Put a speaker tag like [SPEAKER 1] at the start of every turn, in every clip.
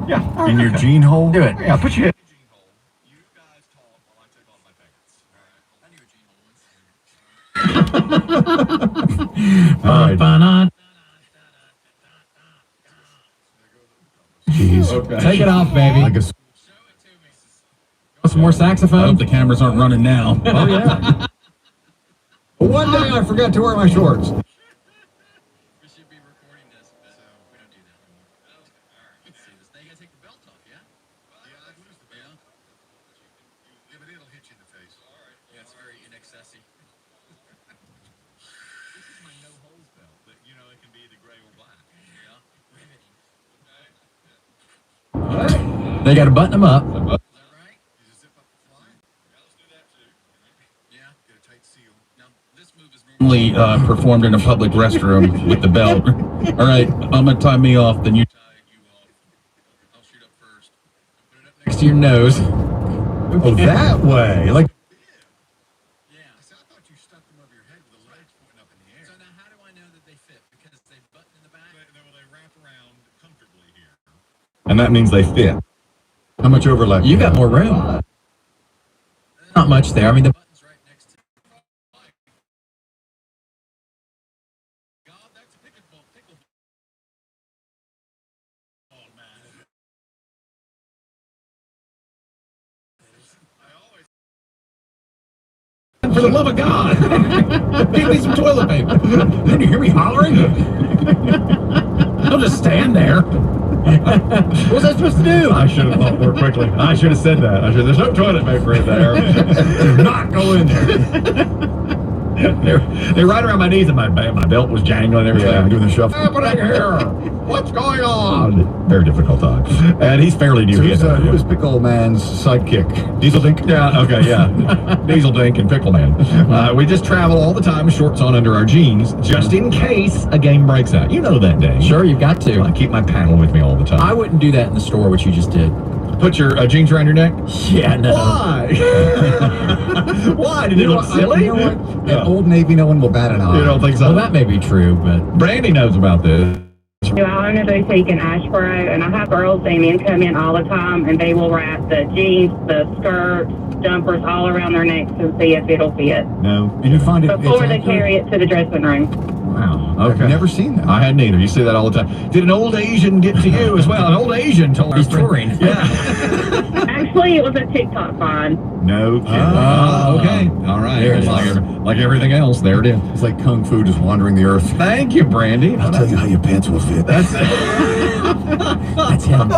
[SPEAKER 1] Yeah. In your jean hole?
[SPEAKER 2] Do it.
[SPEAKER 1] Yeah, put your head in your jean hole. You guys talk while I take off my pants. All right. All right. Jeez.
[SPEAKER 2] Okay. Take it off, baby.
[SPEAKER 1] Like a...
[SPEAKER 2] Some more saxophone?
[SPEAKER 3] I hope the cameras aren't running now.
[SPEAKER 1] Oh, yeah. One day I forgot to wear my shorts.
[SPEAKER 4] We should be recording this, but we don't do that anymore. All right, let's see this. Now you gotta take the belt off, yeah?
[SPEAKER 5] Yeah, I'd lose the belt. Yeah, but it'll hit you in the face.
[SPEAKER 4] All right. Yeah, it's very inaccessive.
[SPEAKER 5] This is my no-holes belt, but you know it can be either gray or black.
[SPEAKER 4] Yeah. Riveting.
[SPEAKER 2] They got to button them up.
[SPEAKER 4] Is that right?
[SPEAKER 5] You just zip up the fly.
[SPEAKER 4] Yeah, let's do that too. Yeah.
[SPEAKER 5] Get a tight seal.
[SPEAKER 4] Now, this move is normally
[SPEAKER 3] Performed in a public restroom with the belt. All right, I'm gonna tie me off. Then you
[SPEAKER 4] tie you off. I'll shoot up first. Put it up
[SPEAKER 2] Next to your nose.
[SPEAKER 1] Oh, that way. Like...
[SPEAKER 4] Yeah.
[SPEAKER 5] I said, I thought you stuck them over your head with the legs pointing up in the air.
[SPEAKER 4] So now how do I know that they fit? Because they button in the back?
[SPEAKER 5] They wrap around comfortably here.
[SPEAKER 1] And that means they fit. How much overlap?
[SPEAKER 2] You got more room. Not much there. I mean, the
[SPEAKER 4] Button's right next to God, that's a pickleball. Oh, man.
[SPEAKER 5] I always
[SPEAKER 3] For the love of God, give me some toilet paper.
[SPEAKER 1] Didn't you hear me hollering?
[SPEAKER 3] Don't just stand there.
[SPEAKER 2] what was I supposed to do?
[SPEAKER 1] I should have thought more quickly. I should have said that. There's no toilet paper in there. Do not go in there. They're right around my knees, and my belt was jangling and everything.
[SPEAKER 3] Yeah.
[SPEAKER 1] I'm doing the shuffle. What's happening here? What's going on? Very difficult time. And he's fairly new.
[SPEAKER 3] So who's Pickle Man's sidekick?
[SPEAKER 1] Diesel Dink? Yeah, okay, yeah. Diesel Dink and Pickle Man. We just travel all the time, shorts on under our jeans, just in case a game breaks out. You know that day.
[SPEAKER 2] Sure, you've got to.
[SPEAKER 1] I keep my paddle with me all the time.
[SPEAKER 2] I wouldn't do that in the store, what you just did.
[SPEAKER 1] Put your jeans around your neck?
[SPEAKER 2] Yeah, no.
[SPEAKER 1] Why? Why? Did it look silly?
[SPEAKER 3] You know what? At Old Navy, no one will bat an eye.
[SPEAKER 1] You don't think so?
[SPEAKER 2] Well, that may be true, but
[SPEAKER 1] Brandy knows about this.
[SPEAKER 6] I own a boutique in Ashboro, and I have girls and men come in all the time, and they will wrap the jeans, the skirts, jumpers all around their necks and see if it'll fit
[SPEAKER 1] No.
[SPEAKER 3] And you find it
[SPEAKER 6] before
[SPEAKER 3] it's
[SPEAKER 6] they
[SPEAKER 3] accurate?
[SPEAKER 6] carry it to the dressing room.
[SPEAKER 1] Wow.
[SPEAKER 3] I've never seen that.
[SPEAKER 1] I hadn't either. You see that all the time. Did an old Asian get to you as well? An old Asian told
[SPEAKER 2] he's
[SPEAKER 1] our friend-
[SPEAKER 2] touring.
[SPEAKER 1] Yeah.
[SPEAKER 6] Actually, it was a TikTok find.
[SPEAKER 1] No kidding.
[SPEAKER 3] Oh.
[SPEAKER 1] Okay. All right.
[SPEAKER 2] There it
[SPEAKER 1] Like,
[SPEAKER 2] is.
[SPEAKER 1] like everything else, there it is.
[SPEAKER 3] It's like Kung Fu just wandering the earth.
[SPEAKER 1] Thank you, Brandy.
[SPEAKER 3] I'll tell you how your pants will fit.
[SPEAKER 1] That's
[SPEAKER 2] that's him.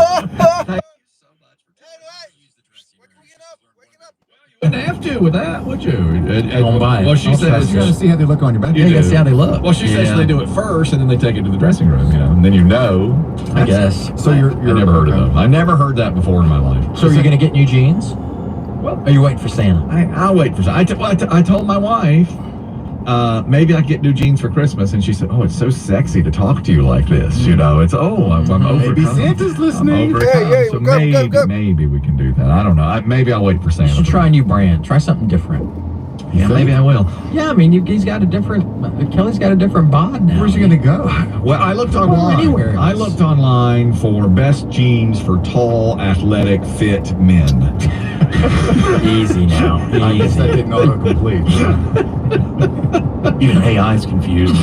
[SPEAKER 1] You wouldn't have to with that, would you?
[SPEAKER 2] Don't buy it.
[SPEAKER 1] Well, she
[SPEAKER 2] Don't
[SPEAKER 1] says
[SPEAKER 2] trust
[SPEAKER 3] You gotta see how they look on your back.
[SPEAKER 1] You
[SPEAKER 2] You gotta
[SPEAKER 1] do.
[SPEAKER 2] see how they look.
[SPEAKER 1] Well, she says
[SPEAKER 2] Yeah.
[SPEAKER 1] they do it first, and then they take it to the dressing room, and then you know.
[SPEAKER 2] I guess.
[SPEAKER 3] So you're
[SPEAKER 1] I never heard of them. I never heard that before in my life.
[SPEAKER 2] So are you going to get new jeans?
[SPEAKER 1] Well,
[SPEAKER 2] Or are you waiting for Santa?
[SPEAKER 1] I'll wait for. I told my wife maybe I get new jeans for Christmas, and she said, "Oh, it's so sexy to talk to you like this." You know, it's I'm overcome.
[SPEAKER 3] Maybe Santa's listening.
[SPEAKER 1] I'm overcome,
[SPEAKER 5] Hey,
[SPEAKER 1] so
[SPEAKER 5] go.
[SPEAKER 1] maybe we can do that. I don't know. Maybe I'll wait for
[SPEAKER 2] You
[SPEAKER 1] Santa.
[SPEAKER 2] should try a new brand. Try something different.
[SPEAKER 1] Yeah, maybe I will.
[SPEAKER 2] Yeah, I mean, he's got a different. Kelly's got a different bod now.
[SPEAKER 3] Where's he gonna go?
[SPEAKER 1] Well, I looked online.
[SPEAKER 2] anywhere.
[SPEAKER 1] I looked online for best jeans for tall, athletic, fit men.
[SPEAKER 2] Easy now.
[SPEAKER 3] I guess that
[SPEAKER 2] Easy.
[SPEAKER 3] didn't autocomplete.
[SPEAKER 2] Even AI's confused.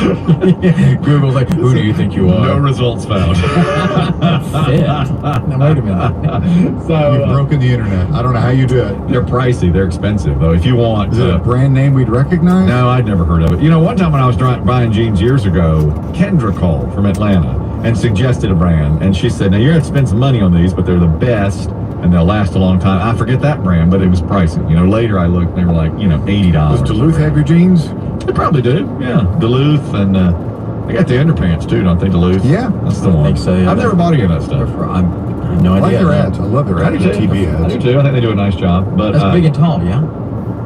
[SPEAKER 2] Google's like, who do you think you
[SPEAKER 1] No
[SPEAKER 2] are?
[SPEAKER 1] results found.
[SPEAKER 2] Fit. Now, wait a minute.
[SPEAKER 1] So
[SPEAKER 3] You've broken the internet. I don't know how you do it.
[SPEAKER 1] they're pricey. They're expensive, though. If you want,
[SPEAKER 3] Is it a brand name we'd recognize?
[SPEAKER 1] no, I'd never heard of it. You know, one time when I was buying jeans years ago, Kendra called from Atlanta and suggested a brand, and she said, "Now you're gonna have to spend some money on these, but they're the best." And they'll last a long time. I forget that brand, but it was pricey. You know, later I looked, and they were like, $80.
[SPEAKER 3] Does Duluth have your jeans?
[SPEAKER 1] They probably do, yeah. Duluth, and they got the underpants too, don't they, Duluth?
[SPEAKER 3] Yeah.
[SPEAKER 1] That's the one.
[SPEAKER 2] think so, yeah.
[SPEAKER 1] I've never bought any of that stuff.
[SPEAKER 2] I have no
[SPEAKER 3] I like
[SPEAKER 2] idea.
[SPEAKER 3] their ads. I love their
[SPEAKER 1] I
[SPEAKER 3] ads.
[SPEAKER 1] do
[SPEAKER 3] The
[SPEAKER 1] too.
[SPEAKER 3] TV
[SPEAKER 1] I
[SPEAKER 3] ads.
[SPEAKER 1] do too. I think they do a nice job. But
[SPEAKER 2] That's big and tall, yeah.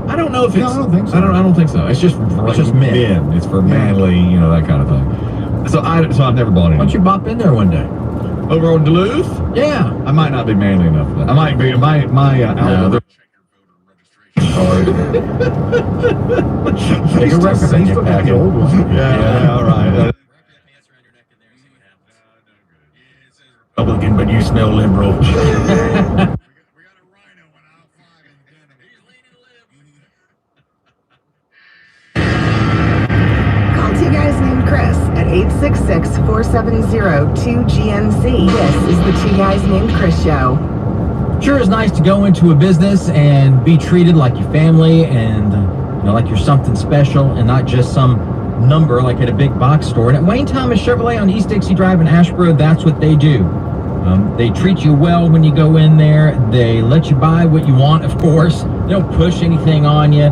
[SPEAKER 1] I don't know if
[SPEAKER 3] No,
[SPEAKER 1] it's.
[SPEAKER 3] I don't think so.
[SPEAKER 1] I don't think so. It's just for
[SPEAKER 2] just men.
[SPEAKER 1] It's for manly, that kind of thing. So I've never bought
[SPEAKER 2] Why don't
[SPEAKER 1] any.
[SPEAKER 2] you bop in there one day?
[SPEAKER 1] Over on Duluth,
[SPEAKER 2] Yeah.
[SPEAKER 1] I might not be manly enough for that. I might be my
[SPEAKER 2] No.
[SPEAKER 3] Take a reference.
[SPEAKER 2] Facebook had the old one.
[SPEAKER 1] Yeah, all right.
[SPEAKER 2] Republican, but you smell liberal.
[SPEAKER 5] We got a rhino on aisle 5 in denim.
[SPEAKER 4] He's leaning lib.
[SPEAKER 7] Call two guys named Chris at 866-470-2GNC. This is the Two Guys Named Chris Show.
[SPEAKER 2] Sure is nice to go into a business and be treated like your family and like you're something special and not just some number like at a big box store. And at Wayne Thomas Chevrolet on East Dixie Drive in Asheboro, that's what they do. They treat you well when you go in there. They let you buy what you want, of course. They don't push anything on you.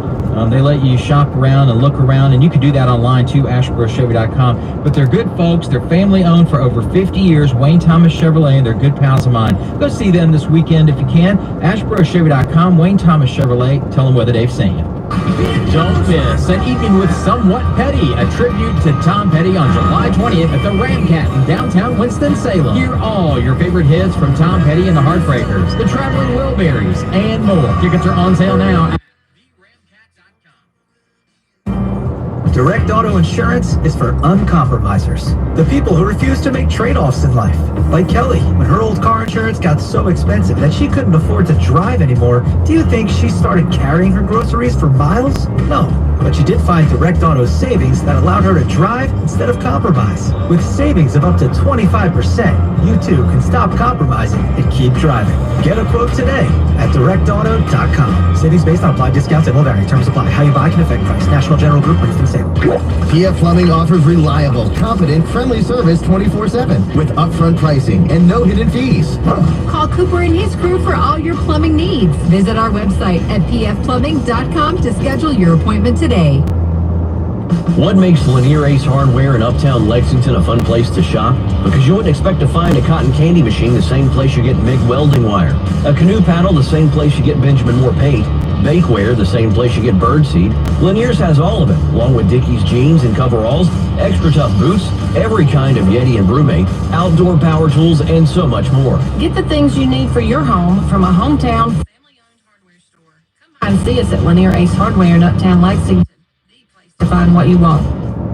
[SPEAKER 2] They let you shop around and look around, and you can do that online too, AsheboroChevy.com. But they're good folks. They're family-owned for over 50 years, Wayne Thomas Chevrolet, and they're good pals of mine. Go see them this weekend if you can. AsheboroChevy.com, Wayne Thomas Chevrolet. Tell them whether they've seen you. Don't miss An Evening with Somewhat Petty, a tribute to Tom Petty on July 20th at the Ramcat in downtown Winston-Salem. Hear all your favorite hits from Tom Petty and the Heartbreakers, the Traveling Wilburys, and more. Tickets are on sale now.
[SPEAKER 8] Direct Auto Insurance is for uncompromisers. The people who refuse to make trade-offs in life. Like Kelly, when her old car insurance got so expensive that she couldn't afford to drive anymore, do you think she started carrying her groceries for miles? No. But she did find Direct Auto's savings that allowed her to drive instead of compromise. With savings of up to 25%, you too can stop compromising and keep driving. Get a quote today at directauto.com. Savings based on applied discounts and will vary. Terms apply. How you buy can affect price. National General Group, Winston-Salem.
[SPEAKER 9] PF Plumbing offers reliable, competent, friendly service 24/7 with upfront pricing and no hidden fees.
[SPEAKER 10] Call Cooper and his crew for all your plumbing needs. Visit our website at pfplumbing.com to schedule your appointment today.
[SPEAKER 11] What makes Lanier Ace Hardware in Uptown Lexington a fun place to shop? Because you wouldn't expect to find a cotton candy machine the same place you get MIG welding wire, a canoe paddle the same place you get Benjamin Moore paint, bakeware the same place you get birdseed. Lanier's has all of it, along with Dickies jeans and coveralls, extra tough boots, every kind of Yeti and Brewmate, outdoor power tools, and so much more.
[SPEAKER 10] Get the things you need for your home from a hometown family-owned hardware store. Come by and see us at Lanier Ace Hardware in Uptown Lexington. The place to find what you want.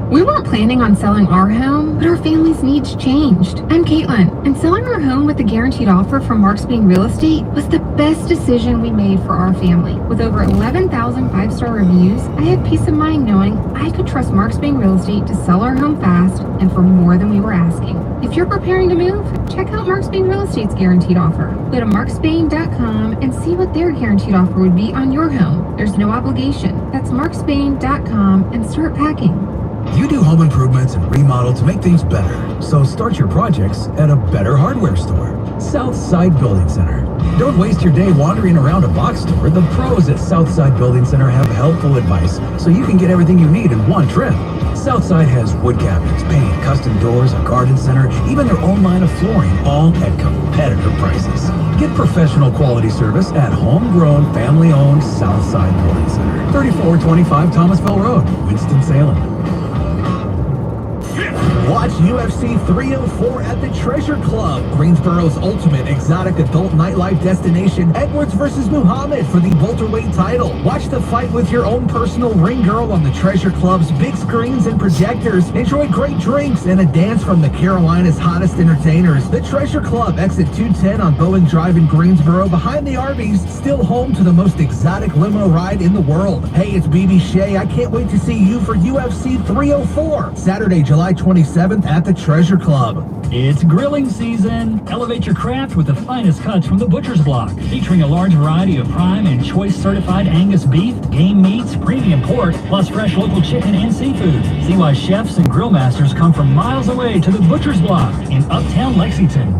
[SPEAKER 12] We weren't planning on selling our home, but our family's needs changed. I'm Caitlin, and selling our home with a guaranteed offer from Marks Bean Real Estate was the best decision we made for our family. With over 11,000 five-star reviews, I had peace of mind knowing I could trust Marks Bean Real Estate to sell our home fast and for more than we were asking. If you're preparing to move, check out Marks Bean Real Estate's guaranteed offer. Go to marksbean.com and see what their guaranteed offer would be on your home. There's no obligation. That's marksbean.com and start packing.
[SPEAKER 8] You do home improvements and remodel to make things better. So start your projects at a better hardware store. Southside Building Center. Don't waste your day wandering around a box store. The pros at Southside Building Center have helpful advice so you can get everything you need in one trip. Southside has wood cabinets, paint, custom doors, a garden center, even their own line of flooring, all at competitive prices. Get professional quality service at homegrown, family-owned Southside Building Center. 3425 Thomasville Road, Winston-Salem. Watch UFC 304 at the Treasure Club, Greensboro's ultimate exotic adult nightlife destination. Edwards versus Muhammad for the welterweight title. Watch the fight with your own personal ring girl on the Treasure Club's big screens and projectors. Enjoy great drinks and a dance from the Carolina's hottest entertainers. The Treasure Club, exit 210 on Boeing Drive in Greensboro, behind the Arby's, still home to the most exotic limo ride in the world. Hey, it's BB Shea. I can't wait to see you for UFC 304, Saturday, July 27th at the Treasure Club.
[SPEAKER 13] It's grilling season. Elevate your craft with the finest cuts from the Butcher's Block, featuring a large variety of prime and choice certified Angus beef, game meats, premium pork, plus fresh local chicken and seafood. See why chefs and grill masters come from miles away to the Butcher's Block in Uptown Lexington.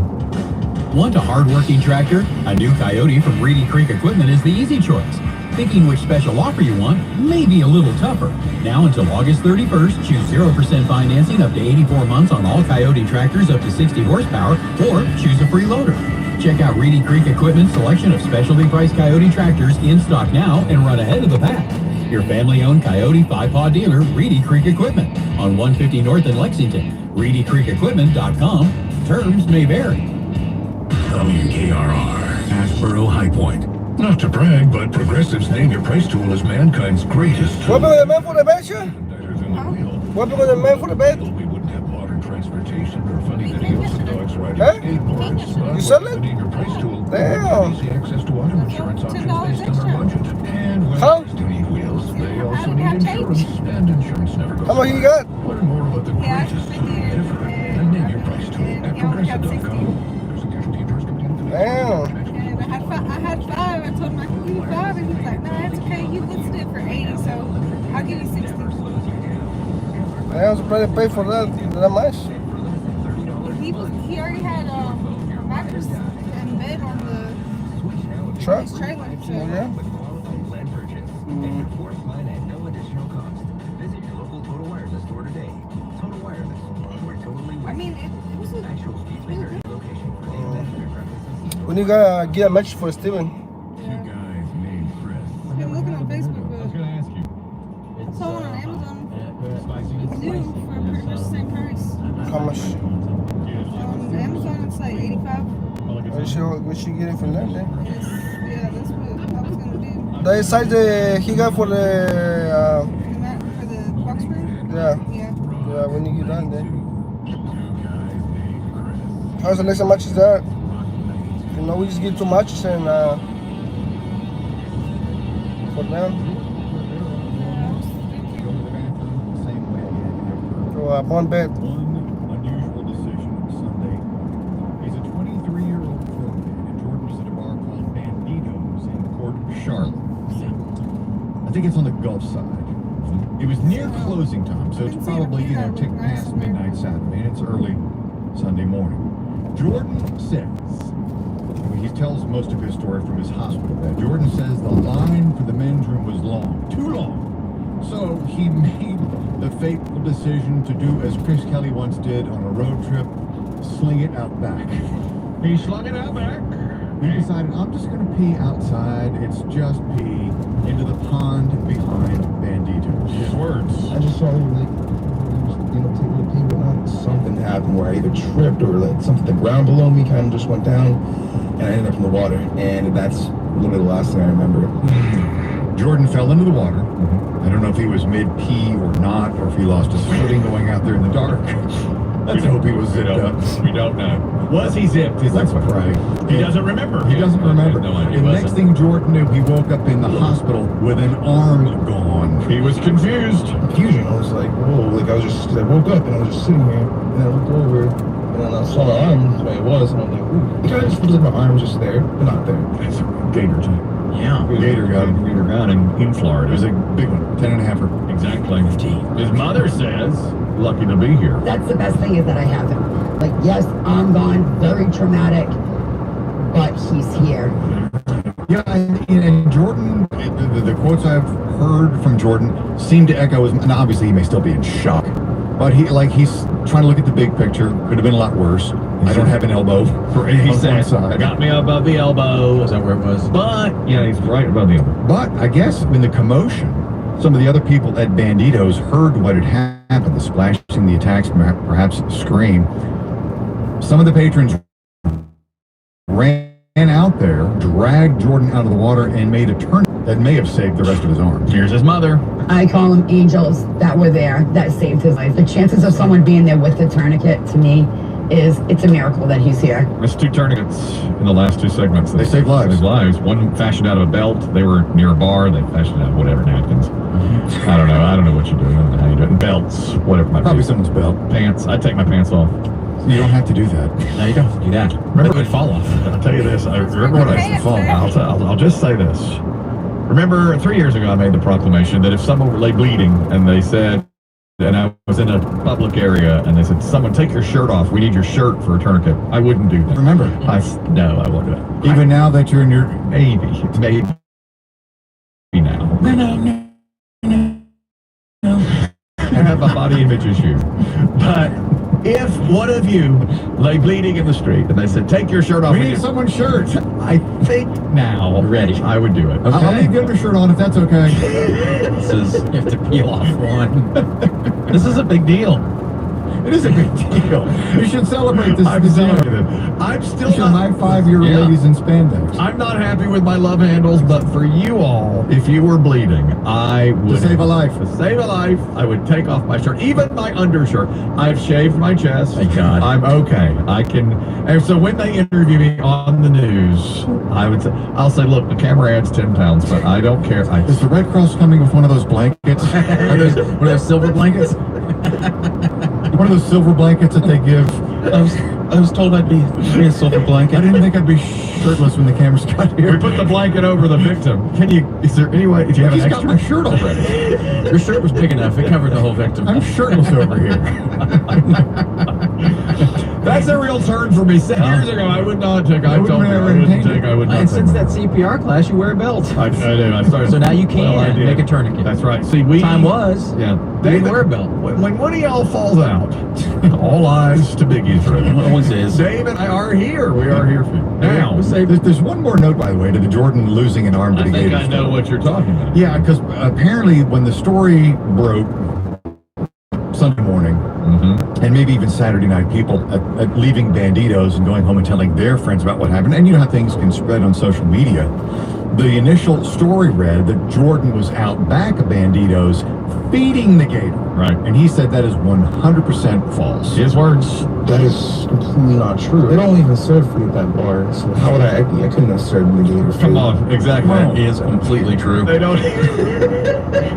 [SPEAKER 2] Want a hard-working tractor? A new Coyote from Reedy Creek Equipment is the easy choice. Thinking which special offer you want may be a little tougher. Now until August 31st, choose 0% financing up to 84 months on all Coyote tractors up to 60 horsepower, or choose a free loader. Check out Reedy Creek Equipment's selection of specialty priced Coyote tractors in stock now and run ahead of the pack. Your family-owned Coyote 5-paw dealer, Reedy Creek Equipment, on 150 North in Lexington. ReedyCreekEquipment.com. Terms may vary.
[SPEAKER 5] WKRR, Asheboro High Point. Not to brag, but Progressive's Name Your Price tool is mankind's greatest tool.
[SPEAKER 14] What the man for the bed, sir?
[SPEAKER 5] Better than the wheel.
[SPEAKER 14] What the man for the bed?
[SPEAKER 5] We wouldn't have modern transportation. vacation or funny videos, dogs riding
[SPEAKER 14] Huh?
[SPEAKER 5] skateboards,
[SPEAKER 14] You sell it?
[SPEAKER 5] the Name Your Price tool.
[SPEAKER 14] Damn.
[SPEAKER 5] Easy access to auto insurance options based on our budget. And when
[SPEAKER 14] Huh?
[SPEAKER 5] guys do need wheels, they also need insurance. And insurance never goes
[SPEAKER 14] How much
[SPEAKER 5] away.
[SPEAKER 14] you got?
[SPEAKER 5] Learn more about the greatest, different, and Name Your Price tool at progressive.com. There's a casualty insurance company.
[SPEAKER 14] Damn.
[SPEAKER 15] I had 5. I told him I could give you 5, and he's like, "No, it's okay. You listed it for 80, so I'll give you 60."
[SPEAKER 14] I was ready to pay for that much.
[SPEAKER 15] He already had a mattress and bed on the
[SPEAKER 14] Truck?
[SPEAKER 15] his trailer. So.
[SPEAKER 14] Yeah.
[SPEAKER 15] I mean, it was a really good.
[SPEAKER 14] When you gotta get a match for Steven?
[SPEAKER 15] I've been looking on Facebook, but I saw one on Amazon. New for pretty much the same price.
[SPEAKER 14] How much?
[SPEAKER 15] On Amazon, it's like 85.
[SPEAKER 14] We should get it from them then.
[SPEAKER 15] Yeah, that's what I was gonna do.
[SPEAKER 14] The size he got for the
[SPEAKER 15] For the box spring?
[SPEAKER 14] yeah.
[SPEAKER 15] Yeah.
[SPEAKER 14] When you get done then. How's the next match is that? You know, we just get 2 matches and for them. So one bet.
[SPEAKER 1] Unusual decision on Sunday. He's a 23-year-old Florida man, and Jordan was at a bar called Banditos in Port Charlotte. I think it's on the Gulf side. It was near closing time, so it's probably, tick past midnight Saturday, and it's early Sunday morning. Jordan says, he tells most of his story from his hospital bed. Jordan says the line for the men's room was long, too long. So he made the fateful decision to do as Chris Kelly once did on a road trip, sling it out back. He slung it out back. He decided, I'm just going to pee outside. It's just pee into the pond behind Banditos. His words.
[SPEAKER 16] I just saw him take a pee, but something happened where I either tripped or the ground below me kind of just went down, and I ended up in the water. And that's literally the last thing I remember.
[SPEAKER 1] Jordan fell into the water. I don't know if he was mid-pee or not, or if he lost his footing going out there in the dark. Let's hope he was zipped up. We don't know. Was he zipped? Let's pray. He doesn't remember. He doesn't remember. No, the next thing Jordan knew, he woke up in the hospital with an arm gone. He was confused.
[SPEAKER 16] Confusion. I was like, whoa, I woke up and I was just sitting here, and I looked over, and then I saw the arm the way it was, and I'm like, ooh. It kind of just feels like my arm was just there, but not there.
[SPEAKER 1] It's a gator type.
[SPEAKER 2] Yeah.
[SPEAKER 1] Gator gun in Florida. It was a big one, 10.5. Exactly. 15. His mother says, lucky to be here.
[SPEAKER 17] That's the best thing is that I have him. Like, yes, I'm gone, very traumatic, but he's here.
[SPEAKER 1] Yeah, and Jordan, the quotes I've heard from Jordan seem to echo his, and obviously he may still be in shock, but he's trying to look at the big picture. Could have been a lot worse. I don't have an elbow. He said, got me above the elbow. Is that where it was? But, yeah, he's right above the elbow. But I guess in the commotion, some of the other people at Banditos heard what had happened, the splashing, the attacks, perhaps scream. Some of the patrons ran out there, dragged Jordan out of the water, and made a turn that may have saved the rest of his arm. Here's his mother.
[SPEAKER 17] I call them angels that were there that saved his life. The chances of someone being there with the tourniquet, to me, it's a miracle that he's here.
[SPEAKER 1] There's 2 tourniquets in the last 2 segments. They saved lives. Saved lives. One fashioned out of a belt. They were near a bar. They fashioned out of whatever, napkins. I don't know what you do. I don't know how you do it. Belts, whatever. Probably someone's belt. Pants. I'd take my pants off. You don't have to do that. No, you don't do that. Remember, it would fall off. I'll tell you this. I remember when I used to fall. I'll just say this. Remember, 3 years ago, I made the proclamation that if someone lay bleeding and they said, and I was in a public area, and they said, someone take your shirt off. We need your shirt for a tourniquet. I wouldn't do that. Remember? No, I won't do it. Even now that you're in your... Maybe. It's maybe now. No. I have a body image issue. But if one of you lay bleeding in the street, and they said, take your shirt off. We need someone's shirt. I think now... Ready. I would do it. Okay. I'll leave the undershirt on if that's okay.
[SPEAKER 2] You have to peel off one. This is a big deal.
[SPEAKER 18] It is a big deal. You should celebrate this.
[SPEAKER 1] I'm celebrating. I'm still
[SPEAKER 18] You should
[SPEAKER 1] not.
[SPEAKER 18] high-five your ladies in spandex.
[SPEAKER 1] I'm not happy with my love handles, but for you all, if you were bleeding, I would...
[SPEAKER 18] To save a life.
[SPEAKER 1] To save a life, I would take off my shirt, even my undershirt. I've shaved my chest.
[SPEAKER 2] Thank God.
[SPEAKER 1] I'm okay. I can... And so when they interview me on the news, I'll say, look, the camera adds 10 pounds, but I don't care.
[SPEAKER 18] Is the Red Cross coming with one of those blankets?
[SPEAKER 2] One of those silver blankets?
[SPEAKER 18] One of those silver blankets that they give.
[SPEAKER 3] I was told I'd be a silver blanket.
[SPEAKER 18] I didn't think I'd be shirtless when the cameras got here.
[SPEAKER 1] We put the blanket over the victim. Is there any way... Do you have an
[SPEAKER 18] He's got
[SPEAKER 1] extra?
[SPEAKER 18] my shirt already.
[SPEAKER 2] Your shirt was big enough. It covered the whole victim.
[SPEAKER 18] I'm shirtless over here.
[SPEAKER 1] That's a real turn for me. 7 years ago, I would not take. I told you I wouldn't take. I would not
[SPEAKER 2] And
[SPEAKER 1] take.
[SPEAKER 2] since that CPR class, you wear a belt.
[SPEAKER 1] I did. I started.
[SPEAKER 2] So now you can
[SPEAKER 1] Well, I did.
[SPEAKER 2] make a tourniquet.
[SPEAKER 1] That's right. See, we
[SPEAKER 2] Time was.
[SPEAKER 1] Yeah.
[SPEAKER 2] They didn't wear a belt.
[SPEAKER 1] When one of y'all falls out, all eyes to Big Israel.
[SPEAKER 3] Always is.
[SPEAKER 1] Dave and I are here. We are here for you. Now,
[SPEAKER 18] There's one more note, by the way, to the Jordan losing an arm to
[SPEAKER 1] I
[SPEAKER 18] the
[SPEAKER 1] think
[SPEAKER 18] Gators.
[SPEAKER 1] I know what you're talking about.
[SPEAKER 18] Yeah, because apparently when the story broke Sunday morning, and maybe even Saturday night, people at leaving Banditos and going home and telling their friends about what happened, and you know how things can spread on social media. The initial story read that Jordan was out back of Banditos feeding the gator.
[SPEAKER 1] Right.
[SPEAKER 18] And he said that is 100% false.
[SPEAKER 1] His words.
[SPEAKER 16] That is completely not true. They don't even serve food at that bar, so how would I couldn't have served the gator food.
[SPEAKER 1] Come on. Exactly.
[SPEAKER 3] That is completely true.
[SPEAKER 1] They don't.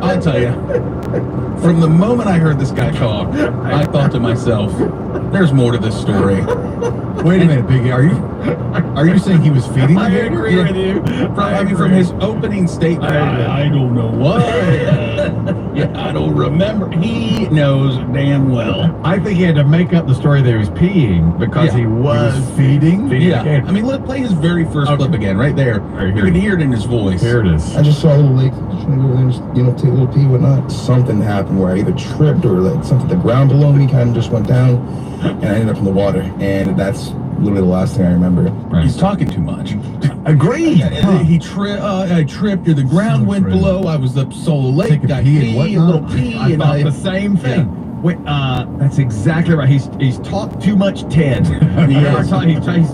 [SPEAKER 3] I'll tell you, from the moment I heard this guy talk, I thought to myself, there's more to this story.
[SPEAKER 18] Wait a minute, Biggie. Are you saying he was feeding the
[SPEAKER 1] I
[SPEAKER 18] gator?
[SPEAKER 1] agree with you.
[SPEAKER 3] From his opening statement, I don't know what. I don't remember. He knows damn well.
[SPEAKER 1] I think he had to make up the story that he was peeing because he was
[SPEAKER 18] feeding.
[SPEAKER 3] Yeah.
[SPEAKER 1] the gator.
[SPEAKER 3] I mean, let's play his very first clip again, right there. You can hear it in his voice.
[SPEAKER 1] Here it is.
[SPEAKER 16] I just saw a little lake, trying to go there, just, take a little pee, whatnot. Something happened where I either tripped or the ground below me kind of just went down, and I ended up in the water. And that's literally the last thing I remember.
[SPEAKER 3] Right. He's talking too much.
[SPEAKER 1] Agreed.
[SPEAKER 3] I tripped, or the ground went below. I was up Solo Lake, got pee, a little pee,
[SPEAKER 1] I
[SPEAKER 3] and
[SPEAKER 1] thought the same thing.
[SPEAKER 3] Yeah.
[SPEAKER 1] Wait, that's exactly right. He's talked too much Ted.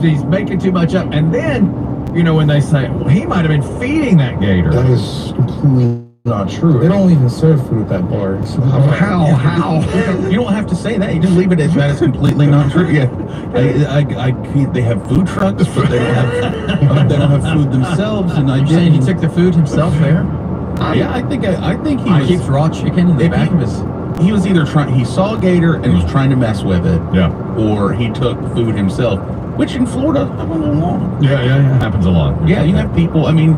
[SPEAKER 1] He's making too much up. And then, when they say, well, he might have been feeding that gator.
[SPEAKER 16] That is completely not true. They don't even serve food at that bar. So
[SPEAKER 1] How?
[SPEAKER 3] You don't have to say that. You just leave it as that is completely not true. Yeah, they have food trucks, but they don't have food themselves. And
[SPEAKER 2] You're saying he took the food himself there?
[SPEAKER 3] Yeah, I think he
[SPEAKER 2] keeps raw chicken in the back of his.
[SPEAKER 3] He was either he saw a gator and was trying to mess with it,
[SPEAKER 1] or
[SPEAKER 3] he took food himself, which in Florida happens a lot.
[SPEAKER 1] Yeah, happens a lot.
[SPEAKER 3] Yeah, you have people. I mean,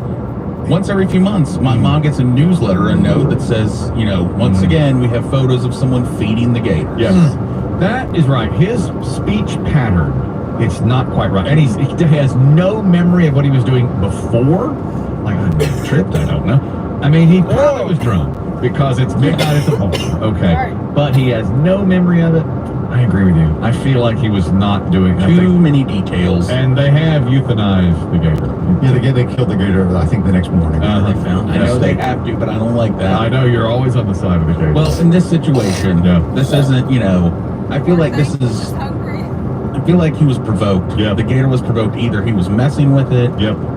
[SPEAKER 3] once every few months, my mom gets a newsletter, a note that says, once again, we have photos of someone feeding the gator.
[SPEAKER 1] Yes, that is right. His speech pattern, it's not quite right. And he has no memory of what he was doing before. Like, I tripped, I don't know. I mean, he probably was drunk because it's midnight at the bar. Okay. But he has no memory of it. I agree with you. I feel like he was not doing
[SPEAKER 3] too many details.
[SPEAKER 1] And they have euthanized the gator.
[SPEAKER 18] Yeah, they killed the gator, I think, the next morning.
[SPEAKER 3] They found. I know they have to, but I don't like that.
[SPEAKER 1] I know you're always on the side of the gator.
[SPEAKER 3] Well, in this situation, this isn't. I feel like this is. I feel like he was provoked.
[SPEAKER 1] Yeah.
[SPEAKER 3] The gator was provoked. Either he was messing with it,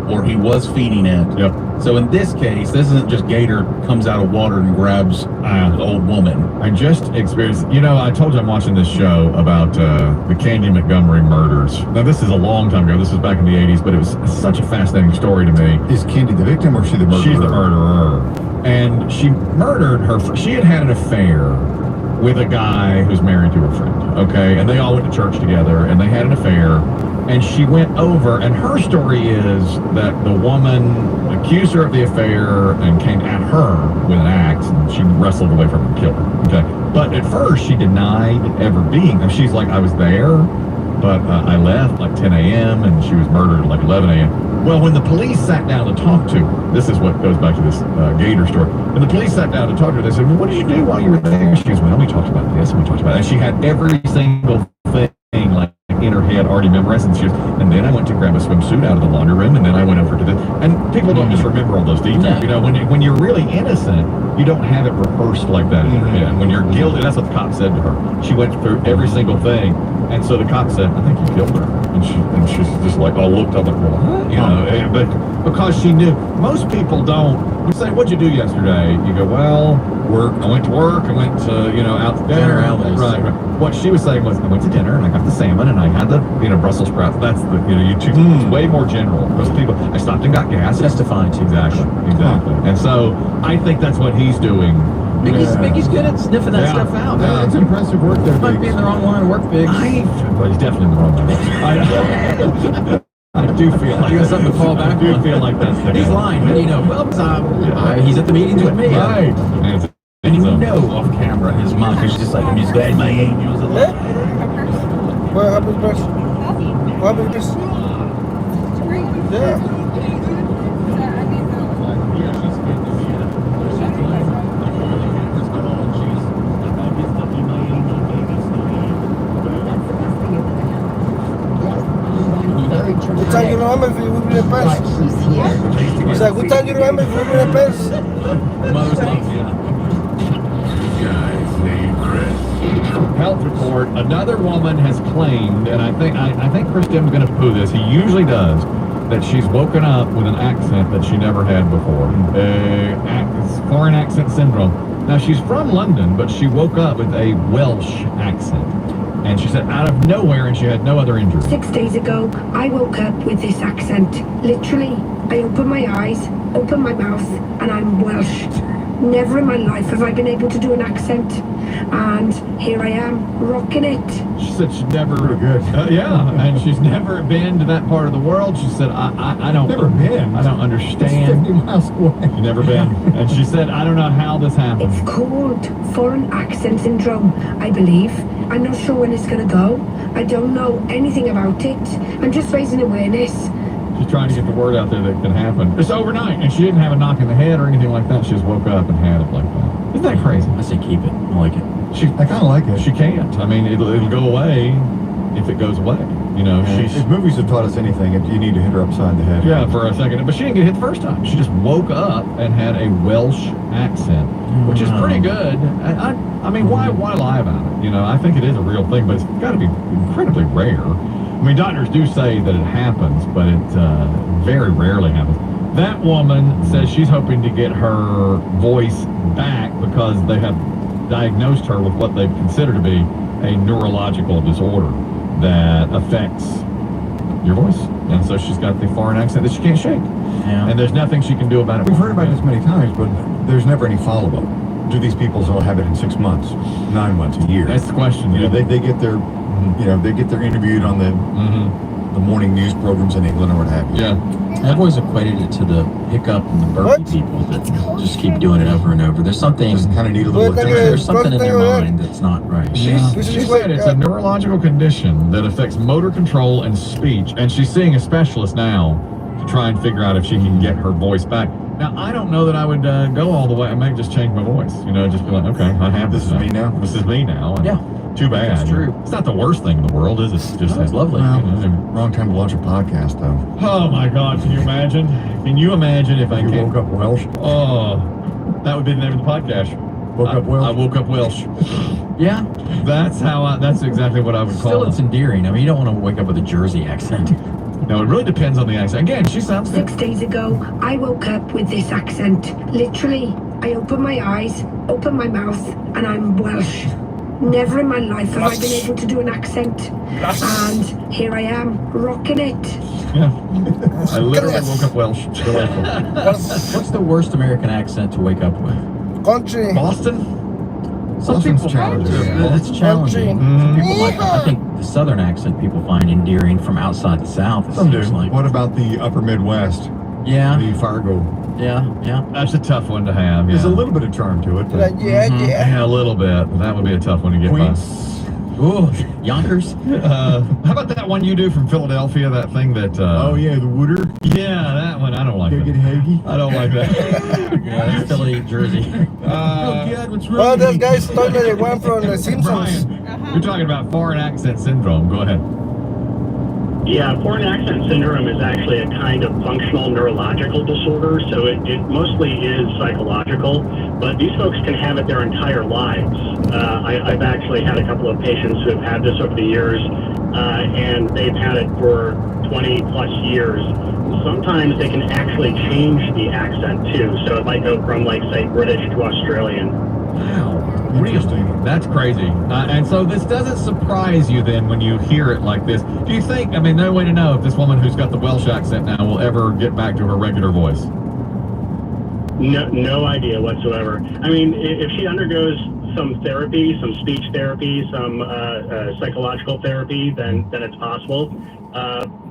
[SPEAKER 3] or he was feeding it.
[SPEAKER 1] Yep.
[SPEAKER 3] So in this case, this isn't just gator comes out of water and grabs the old woman.
[SPEAKER 1] I just experienced, I told you I'm watching this show about the Candy Montgomery murders. Now, this is a long time ago. This was back in the 80s, but it was such a fascinating story to me.
[SPEAKER 18] Is Candy the victim or is she the murderer?
[SPEAKER 1] She's the murderer. And she murdered she had an affair with a guy who's married to her friend, okay? And they all went to church together, and they had an affair. And she went over, and her story is that the woman accused her of the affair and came at her with an axe, and she wrestled away from her and killed her, okay? But at first, she denied ever being there. She's like, I was there, but I left like 10 a.m., and she was murdered at like 11 a.m. Well, when the police sat down to talk to her, this is what goes back to this gator story. When the police sat down to talk to her, they said, well, what did you do while you were there? She goes, well, we talked about this, and we talked about that. And she had every single thing, like in her head already memorized, and and then I went to grab a swimsuit out of the laundry room, and then I went over to this. And people don't just remember all those details.
[SPEAKER 2] Yeah.
[SPEAKER 1] You know, when you're really innocent, you don't have it rehearsed like that in your head. When you're guilty, that's what the cop said to her. She went through every single thing, and so the cop said, "I think you killed her," and she's just like, all looked up like, "What?" You know, but because she knew. Most people don't. We say, "What'd you do yesterday?" You go, "Well, work. I went to work. I went to, out to dinner." Right. What she was saying was, "I went to dinner and I got the salmon and I had the, Brussels sprouts." That's the, it's way more general. Most people, I stopped and got gas.
[SPEAKER 2] Justifying too.
[SPEAKER 1] Exactly. And so I think that's what he's doing.
[SPEAKER 2] Mickey's good at sniffing that stuff out.
[SPEAKER 18] Yeah, it's impressive work there.
[SPEAKER 2] Might be in the wrong line of work, Biggs.
[SPEAKER 1] Well, he's definitely in the wrong line. I do feel like
[SPEAKER 2] you got something to fall back on.
[SPEAKER 1] I do feel like that's the
[SPEAKER 2] He's
[SPEAKER 1] guy.
[SPEAKER 2] lying. How do you know? Well, he's at the meetings with me.
[SPEAKER 1] Right.
[SPEAKER 3] And you know off camera his mom, because she's just like, I'm just glad my angels are
[SPEAKER 14] Yeah. What happened, best? What happened, best? Yeah. What time you remember if we been in Paris? He's like, what time you remember if we been in Paris?
[SPEAKER 2] Mother's love,
[SPEAKER 1] Health report. Another woman has claimed, and I think Chris Dim's going to poo this. He usually does. That she's woken up with an accent that she never had before. Foreign accent syndrome. Now she's from London, but she woke up with a Welsh accent. And she said out of nowhere, and she had no other injury.
[SPEAKER 19] 6 days ago, I woke up with this accent. Literally, I open my eyes, open my mouth, and I'm Welsh. Never in my life have I been able to do an accent. And here I am, rocking it.
[SPEAKER 1] She said she'd never... Pretty good. And she's never been to that part of the world. She said, I don't...
[SPEAKER 18] Never been.
[SPEAKER 1] I don't understand.
[SPEAKER 18] 50 miles away.
[SPEAKER 1] She's never been. And she said, I don't know how this happened.
[SPEAKER 19] It's called foreign accent syndrome, I believe. I'm not sure when it's going to go. I don't know anything about it. I'm just raising awareness.
[SPEAKER 1] She's trying to get the word out there that it can happen. It's overnight, and she didn't have a knock in the head or anything like that. She just woke up and had it like that. Isn't that crazy?
[SPEAKER 2] I say keep it. I like it.
[SPEAKER 18] I kind of like it.
[SPEAKER 1] She can't. I mean, it'll go away if it goes away.
[SPEAKER 18] If movies have taught us anything, you need to hit her upside the head.
[SPEAKER 1] Yeah, for a second. But she didn't get hit the first time. She just woke up and had a Welsh accent, which is pretty good. I mean, why lie about it? I think it is a real thing, but it's got to be incredibly rare. I mean, doctors do say that it happens, but it very rarely happens. That woman says she's hoping to get her voice back because they have diagnosed her with what they consider to be a neurological disorder that affects your voice. And so she's got the foreign accent that she can't shake.
[SPEAKER 2] Yeah.
[SPEAKER 1] And there's nothing she can do about it.
[SPEAKER 18] We've heard about this many times, but there's never any follow-up. Do these people all have it in 6 months, 9 months, a year?
[SPEAKER 1] That's the question.
[SPEAKER 18] They get their, they get their interviewed on the morning news programs in England or what have you.
[SPEAKER 1] Yeah.
[SPEAKER 2] I've always equated it to the hiccup and the burpee people that just keep doing it over and over. There's something
[SPEAKER 18] kind of need a little.
[SPEAKER 2] There's something in their mind that's not right.
[SPEAKER 1] She said it's a neurological condition that affects motor control and speech, and she's seeing a specialist now to try and figure out if she can get her voice back. Now, I don't know that I would go all the way. I might just change my voice. Just be like, okay, I have this.
[SPEAKER 18] This is me now.
[SPEAKER 1] This is me now. And
[SPEAKER 2] yeah.
[SPEAKER 1] Too bad.
[SPEAKER 2] That's true.
[SPEAKER 1] It's not the worst thing in the world, is it? It's just
[SPEAKER 2] lovely.
[SPEAKER 18] Well, wrong time to launch a podcast, though.
[SPEAKER 1] Oh my God! Can you imagine? Can you imagine if I
[SPEAKER 18] woke up Welsh?
[SPEAKER 1] Oh, that would be the name of the podcast.
[SPEAKER 18] Woke up Welsh.
[SPEAKER 1] I woke up Welsh.
[SPEAKER 2] Yeah.
[SPEAKER 1] That's exactly what I would call
[SPEAKER 2] Still,
[SPEAKER 1] it.
[SPEAKER 2] it's endearing. I mean, you don't want to wake up with a Jersey accent.
[SPEAKER 1] No, it really depends on the accent. Again, she sounds good.
[SPEAKER 19] 6 days ago, I woke up with this accent. Literally, I open my eyes, open my mouth, and I'm Welsh. Never in my life have I been able to do an accent. And here I am, rocking it.
[SPEAKER 1] Yeah. I literally woke up Welsh.
[SPEAKER 2] What's the worst American accent to wake up with?
[SPEAKER 14] Country.
[SPEAKER 1] Boston?
[SPEAKER 2] Some people
[SPEAKER 18] challenging.
[SPEAKER 2] It's challenging. Some people like it. I think the southern accent people find endearing from outside the South. It
[SPEAKER 18] Some do.
[SPEAKER 2] seems like.
[SPEAKER 18] What about the upper Midwest?
[SPEAKER 2] Yeah.
[SPEAKER 18] The Fargo.
[SPEAKER 2] Yeah.
[SPEAKER 1] That's a tough one to have. Yeah.
[SPEAKER 18] There's a little bit of charm to it. But
[SPEAKER 1] Yeah, a little bit. That would be a tough one to get by.
[SPEAKER 2] Ooh, Yonkers.
[SPEAKER 1] How about that one you do from Philadelphia? That thing that.
[SPEAKER 18] Oh yeah, the Wooder.
[SPEAKER 1] Yeah, that one. I don't like that.
[SPEAKER 18] Haggy.
[SPEAKER 1] I don't like that.
[SPEAKER 2] Yeah, that's Philly, Jersey.
[SPEAKER 18] What's wrong?
[SPEAKER 14] Well, this guy's talking like one from The Simpsons.
[SPEAKER 1] Brian, you're talking about foreign accent syndrome. Go ahead.
[SPEAKER 20] Yeah, foreign accent syndrome is actually a kind of functional neurological disorder, so it mostly is psychological, but these folks can have it their entire lives. I've actually had a couple of patients who have had this over the years, and they've had it for 20 plus years. Sometimes they can actually change the accent too, so it might go from, like, say, British to Australian.
[SPEAKER 1] Wow. Really? That's crazy. And so this doesn't surprise you then when you hear it like this. Do you think, I mean, no way to know if this woman who's got the Welsh accent now will ever get back to her regular voice?
[SPEAKER 20] No idea whatsoever. I mean, if she undergoes some therapy, some speech therapy, some psychological therapy, then it's possible.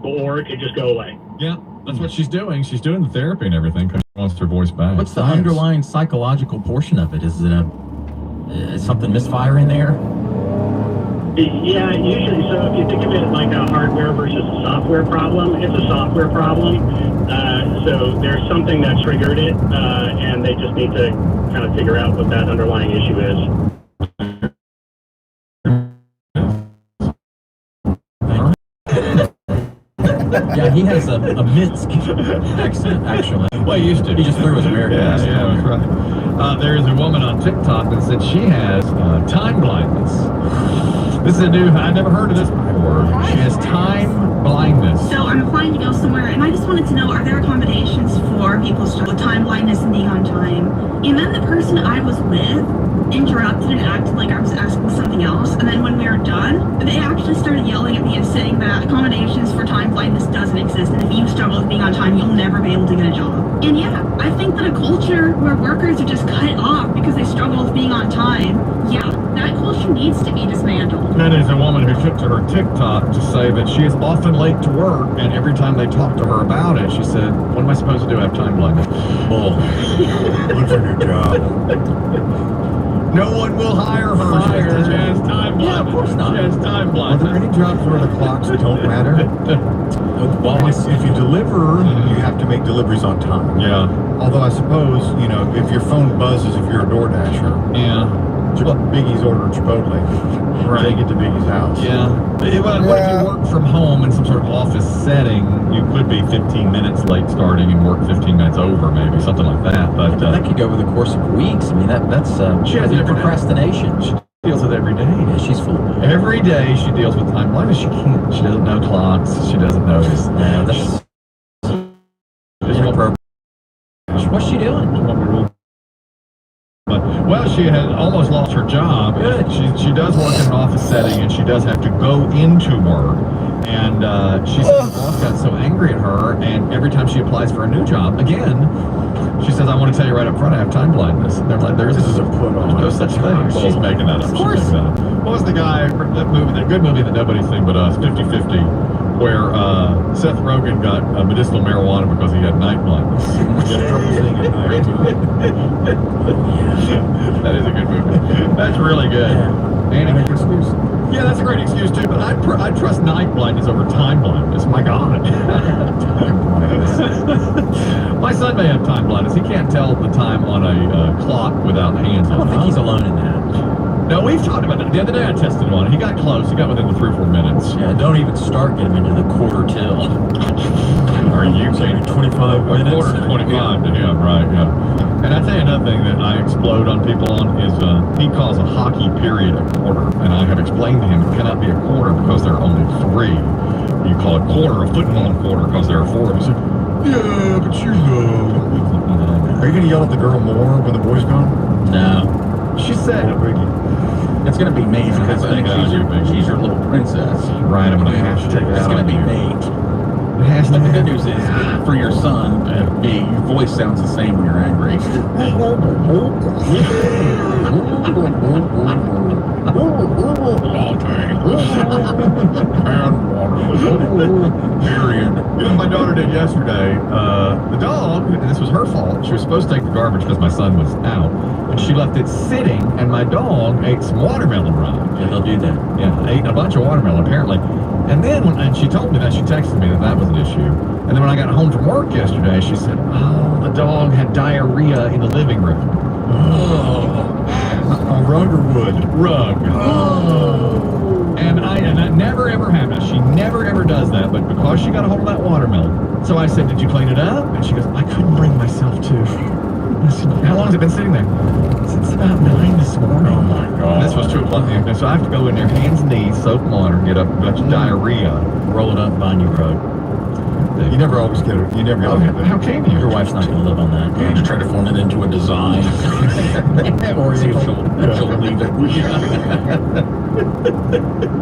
[SPEAKER 20] Or it could just go away.
[SPEAKER 1] Yeah, that's what she's doing. She's doing the therapy and everything because she wants her voice back.
[SPEAKER 2] What's the underlying psychological portion of it? Is it is something misfiring there?
[SPEAKER 20] Yeah, usually. So if you think of it like a hardware versus a software problem, it's a software problem. So there's something that triggered it, and they just need to kind of figure out what that underlying issue is.
[SPEAKER 2] Yeah, he has a Minsk accent, actually.
[SPEAKER 1] Well, he used to.
[SPEAKER 2] He just threw his American accent.
[SPEAKER 1] Yeah, that's right. There is a woman on TikTok that said she has time blindness. This is a new, I've never heard of this before. She has time blindness.
[SPEAKER 21] So I'm applying to go somewhere, and I just wanted to know, are there accommodations for people struggling with time blindness and being on time? And then the person I was with interrupted and acted like I was asking something else, and then when we were done, they actually started yelling at me and saying that accommodations for time blindness doesn't exist, and if you struggle with being on time, you'll never be able to get a job. And yeah, I think that a culture where workers are just cut off because they struggle with being on time, yeah, that culture needs to be dismantled.
[SPEAKER 1] That is a woman who took to her TikTok to say that she is often late to work, and every time they talk to her about it, she said, what am I supposed to do? I have time blindness. Oh, look for your job. No one will hire her. She has time blindness.
[SPEAKER 2] Yeah, of course not.
[SPEAKER 1] She has time
[SPEAKER 18] Are
[SPEAKER 1] blindness.
[SPEAKER 18] there any jobs where the clocks don't matter? Well, if you deliver, you have to make deliveries on time.
[SPEAKER 1] Yeah.
[SPEAKER 18] Although I suppose, you know, if your phone buzzes, if you're a DoorDasher,
[SPEAKER 1] Yeah.
[SPEAKER 18] Biggie's ordered Chipotle.
[SPEAKER 1] Right.
[SPEAKER 18] Take it to Biggie's house.
[SPEAKER 1] Yeah. Well, what if you work from home in some sort of office setting? You could be 15 minutes late starting and work 15 minutes over, maybe something like that. But
[SPEAKER 2] that could go over the course of weeks. I mean, that's
[SPEAKER 1] she has
[SPEAKER 2] procrastination.
[SPEAKER 1] She deals with every day.
[SPEAKER 2] Yeah, she's full.
[SPEAKER 1] Every day she deals with time blindness. She can't. She doesn't know clocks. She doesn't know this.
[SPEAKER 2] No, that's inappropriate. What's she doing?
[SPEAKER 1] Well, she had almost lost her job.
[SPEAKER 2] Good.
[SPEAKER 1] She does work in an office setting, and she does have to go into work. And she said the boss got so angry at her, and every time she applies for a new job, again, she says, I want to tell you right up front, I have time blindness. And they're like, this is a put on. There's no such thing. She's making that up.
[SPEAKER 2] Of course.
[SPEAKER 1] She's making that up. What was the guy, that movie, that good movie that nobody's seen but us, 50-50, where Seth Rogen got medicinal marijuana because he had night blindness. That is a good movie. That's really good. And an excuse. Yeah, that's a great excuse too, but I'd trust night blindness over time blindness. My God. Time blindness. My son may have time blindness. He can't tell the time on a clock without hands on it.
[SPEAKER 2] I don't think he's alone in that.
[SPEAKER 1] No, we've talked about that. The other day I tested one. He got close. He got within the 3 or 4 minutes.
[SPEAKER 2] Yeah, don't even start getting into the quarter till.
[SPEAKER 1] Are you saying 25 minutes? Quarter to 25 to him, right, yeah. And I tell you another thing that I explode on people on is he calls a hockey period a quarter. And I have explained to him it cannot be a quarter because there are only 3. You call it quarter, a football quarter, because there are 4. He said, yeah, but you know.
[SPEAKER 18] Are you going to yell at the girl more when the boy's gone?
[SPEAKER 2] No.
[SPEAKER 1] She said,
[SPEAKER 2] it's going to be me because I think she's your little princess.
[SPEAKER 1] Right, I'm going to have to take it
[SPEAKER 2] It's
[SPEAKER 1] out
[SPEAKER 2] going to be
[SPEAKER 1] on you.
[SPEAKER 2] me. But the good news is, for your son, your voice sounds the same when you're angry.
[SPEAKER 1] Period. You know what my daughter did yesterday? The dog, and this was her fault, she was supposed to take the garbage because my son was out, and she left it sitting, and my dog ate some watermelon rind.
[SPEAKER 2] Yeah, they'll do that.
[SPEAKER 1] Yeah, ate a bunch of watermelon, apparently. And then, and she told me that, she texted me that was an issue. And then when I got home from work yesterday, she said, oh, the dog had diarrhea in the living room.
[SPEAKER 18] Oh. Rug or wood?
[SPEAKER 1] Rug.
[SPEAKER 18] Oh.
[SPEAKER 1] And And that never ever happens. She never ever does that, but because she got a hold of that watermelon. So I said, did you clean it up? And she goes, I couldn't bring myself to. I said, how long has it been sitting there? Since about 9 this morning. Oh my God. This was 2 o'clock in the afternoon. So I have to go in there, hands and knees, soap and water, get up a bunch of diarrhea, roll it up, Bonnie Road.
[SPEAKER 18] You never always get it. You never get it.
[SPEAKER 1] How can you?
[SPEAKER 2] Your wife's not going to live on that.
[SPEAKER 3] You just try to form it into a design.
[SPEAKER 2] Or
[SPEAKER 3] see if she'll leave it.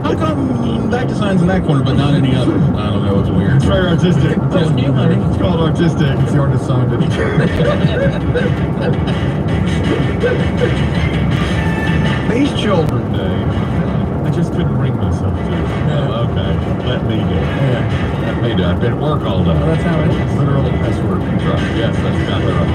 [SPEAKER 3] How come that design's in that corner but not any other? I don't know. It's weird.
[SPEAKER 1] It's very artistic.
[SPEAKER 2] It's new, honey.
[SPEAKER 1] It's called artistic.
[SPEAKER 18] It's the artist signed it.
[SPEAKER 1] These children, Dave, I just couldn't bring myself to. Oh, okay. Let me do it.
[SPEAKER 2] Yeah.
[SPEAKER 1] Let me do it. I've been at work all day.
[SPEAKER 2] Well, that's how it is.
[SPEAKER 1] Literally, that's work. That's right. Yes, that's exactly right.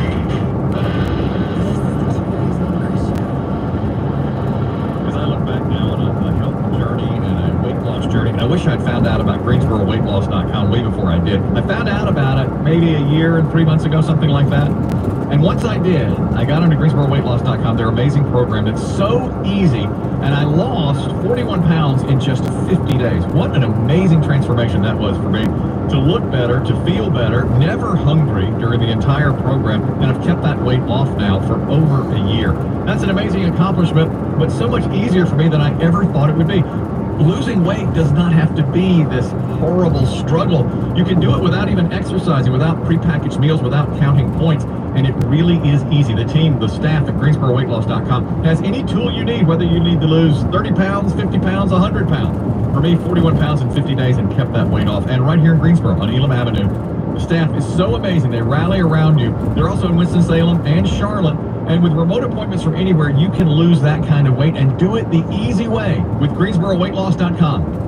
[SPEAKER 1] As I look back now on a health journey and a weight loss journey, and I wish I'd found out about GreensboroWeightLoss.com way before I did. I found out about it maybe a year and 3 months ago, something like that. And once I did, I got onto GreensboroWeightLoss.com, their amazing program. It's so easy, and I lost 41 pounds in just 50 days. What an amazing transformation that was for me. To look better, to feel better, never hungry during the entire program, and I've kept that weight off now for over a year. That's an amazing accomplishment, but so much easier for me than I ever thought it would be. Losing weight does not have to be this horrible struggle. You can do it without even exercising, without prepackaged meals, without counting points. And it really is easy. The team, the staff at GreensboroWeightLoss.com has any tool you need, whether you need to lose 30 pounds, 50 pounds, 100 pounds. For me, 41 pounds in 50 days and kept that weight off. And right here in Greensboro on Elam Avenue, the staff is so amazing. They rally around you. They're also in Winston-Salem and Charlotte. And with remote appointments from anywhere, you can lose that kind of weight and do it the easy way with GreensboroWeightLoss.com.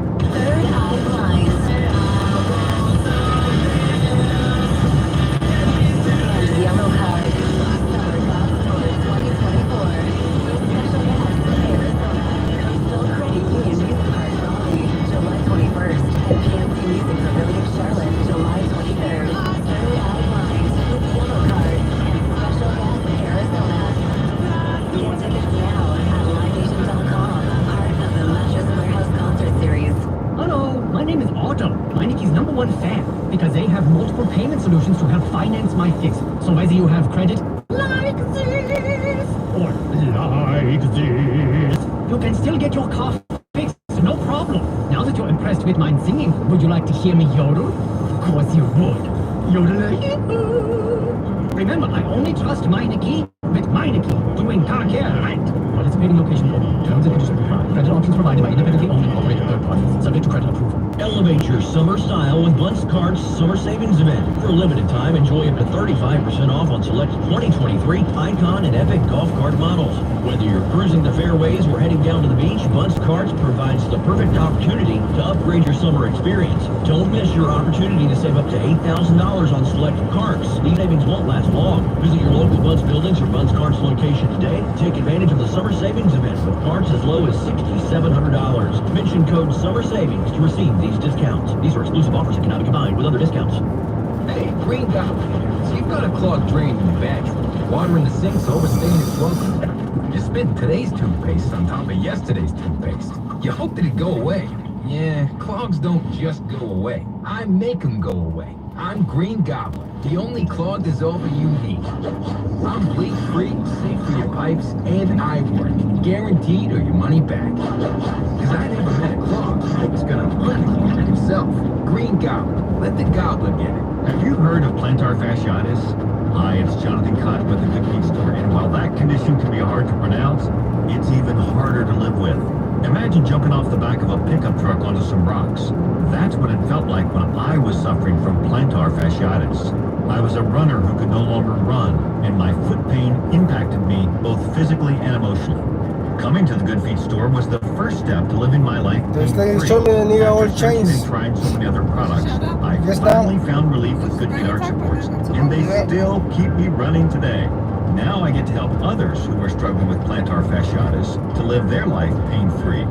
[SPEAKER 13] Because they have multiple payment solutions to help finance my fix. So whether you have credit like this or like this, you can still get your car fixed, no problem. Now that you're impressed with my singing, would you like to hear me yodel? Of course you would. Yodel. Remember, I only trust Meineke with Meineke doing car care right. Participating location only. Terms and conditions apply. Credit options provided by independently owned and operated third parties. Subject to credit approval.
[SPEAKER 11] Elevate your summer style with Bunce Cards Summer Savings Event. For a limited time, enjoy up to 35% off on select 2023 Icon and Epic golf cart models. Whether you're cruising the fairways or heading down to the beach, Bunce Cards provides the perfect opportunity to upgrade your summer experience. Don't miss your opportunity to save up to $8,000 on select carts. These savings won't last long. Visit your local Bunce buildings or Bunce Cards location today. Take advantage of the Summer Savings Event with carts as low as $6,700. Mention code SUMMER SAVINGS to receive these discounts. These are exclusive offers and cannot be combined with other discounts.
[SPEAKER 6] Hey, Green Goblin, so you've got a clogged drain in the bathroom. Water in the sink's overstaying its welcome. You spit today's toothpaste on top of yesterday's toothpaste. You hoped it'd go away. Yeah, clogs don't just go away. I make them go away. I'm Green Goblin, the only clog dissolver you need. I'm bleach-free, safe for your pipes, and I work. Guaranteed or your money back. Because I never met a clog that was gonna unclog it himself. Green Goblin, let the goblin get it.
[SPEAKER 18] Have you heard of plantar fasciitis? Hi, it's Jonathan Cotton with the Good Feet Store, and while that condition can be hard to pronounce, it's even harder to live with. Imagine jumping off the back of a pickup truck onto some rocks. That's what it felt like when I was suffering from plantar fasciitis. I was a runner who could no longer run, and my foot pain impacted me both physically and emotionally. Coming to the Good Feet Store was the first step to living my life pain-free. After searching and trying so many other products, I finally found relief with Good Feet arch supports, and they still keep me running today. Now I get to help others who are struggling with plantar fasciitis to live their life pain-free.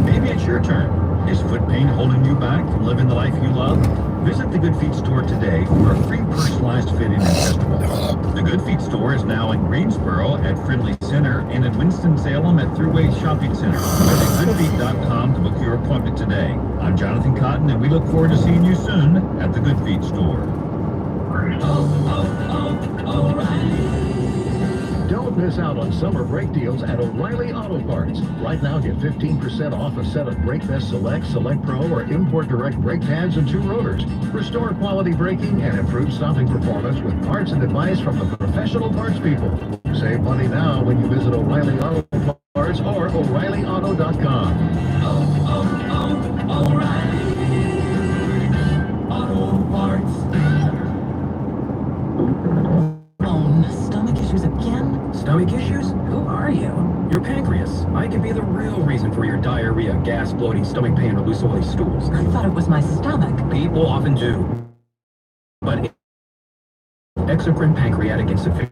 [SPEAKER 18] Maybe it's your turn. Is foot pain holding you back from living the life you love?
[SPEAKER 4] Visit the Good Feet store today for a free personalized fitting and test walk. The Good Feet store is now in Greensboro at Friendly Center and in Winston-Salem at Thruway Shopping Center. Visit goodfeet.com to book your appointment today. I'm Jonathan Cotton, and we look forward to seeing you soon at the Good Feet store.
[SPEAKER 22] Don't miss out on summer brake deals at O'Reilly Auto Parts. Right now, get 15% off a set of Brake Best Select, Select Pro, or Import Direct brake pads and 2 rotors. Restore quality braking and improve stopping performance with parts and advice from the professional parts people. Save money now when you visit O'Reilly Auto Parts or O'ReillyAuto.com.
[SPEAKER 23] O'Reilly Auto Parts.
[SPEAKER 24] Stomach issues again? Stomach issues? Who are you? Your pancreas. I could be the real reason for your diarrhea, gas, bloating, stomach pain, or loose oily stools.
[SPEAKER 23] I thought it was my stomach.
[SPEAKER 24] People often do. But exocrine pancreatic insufficiency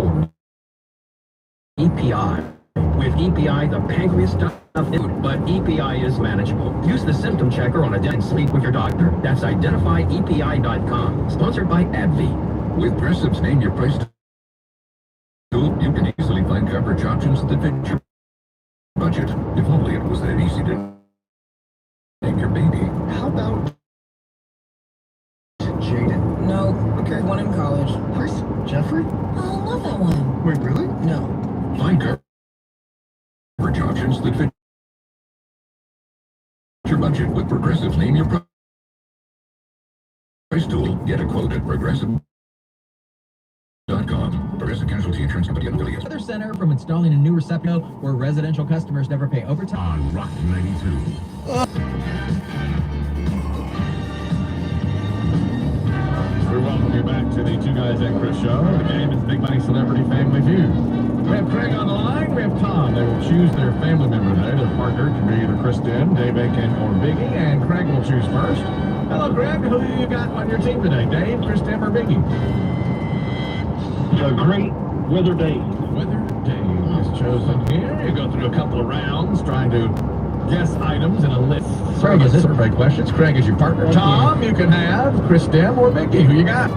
[SPEAKER 24] or EPI. With EPI, the pancreas does food, but EPI is manageable. Use the symptom checker on a day and sleep with your doctor. That's identifyepi.com. Sponsored by AbbVie.
[SPEAKER 23] With Progressive's Name Your Price tool, you can easily find coverage options that fit your budget. If only it was that easy to name your baby.
[SPEAKER 9] How about Jaden?
[SPEAKER 25] No, okay, one in college.
[SPEAKER 9] Chris? Jeffrey?
[SPEAKER 25] Oh, I love that one.
[SPEAKER 9] Wait, really?
[SPEAKER 25] No.
[SPEAKER 23] Find coverage options that fit your budget with Progressive's Name Your Price tool. Get a quote at Progressive.com. Progressive Casualty Insurance Company and affiliates.
[SPEAKER 2] Weather Center from installing a new receptacle where residential customers never pay overtime.
[SPEAKER 23] On Rock 92.
[SPEAKER 1] We welcome you back to the Two Guys and Chris show. The game is Big Money Celebrity Family Feud. We have Craig on the line. We have Tom. They will choose their family member today. Their partner can be either Kristen, Dave Aiken, or Biggie, and Craig will choose first. Hello, Craig. Who do you got on your team today? Dave, Kristen, or Biggie?
[SPEAKER 20] The great Weather Dave.
[SPEAKER 1] Weather Dave is chosen here. You go through a couple of rounds trying to guess items in a list.
[SPEAKER 2] Craig, is it?
[SPEAKER 1] Survey questions. Craig is your partner. Tom, you can have Kristen or Biggie. Who you got?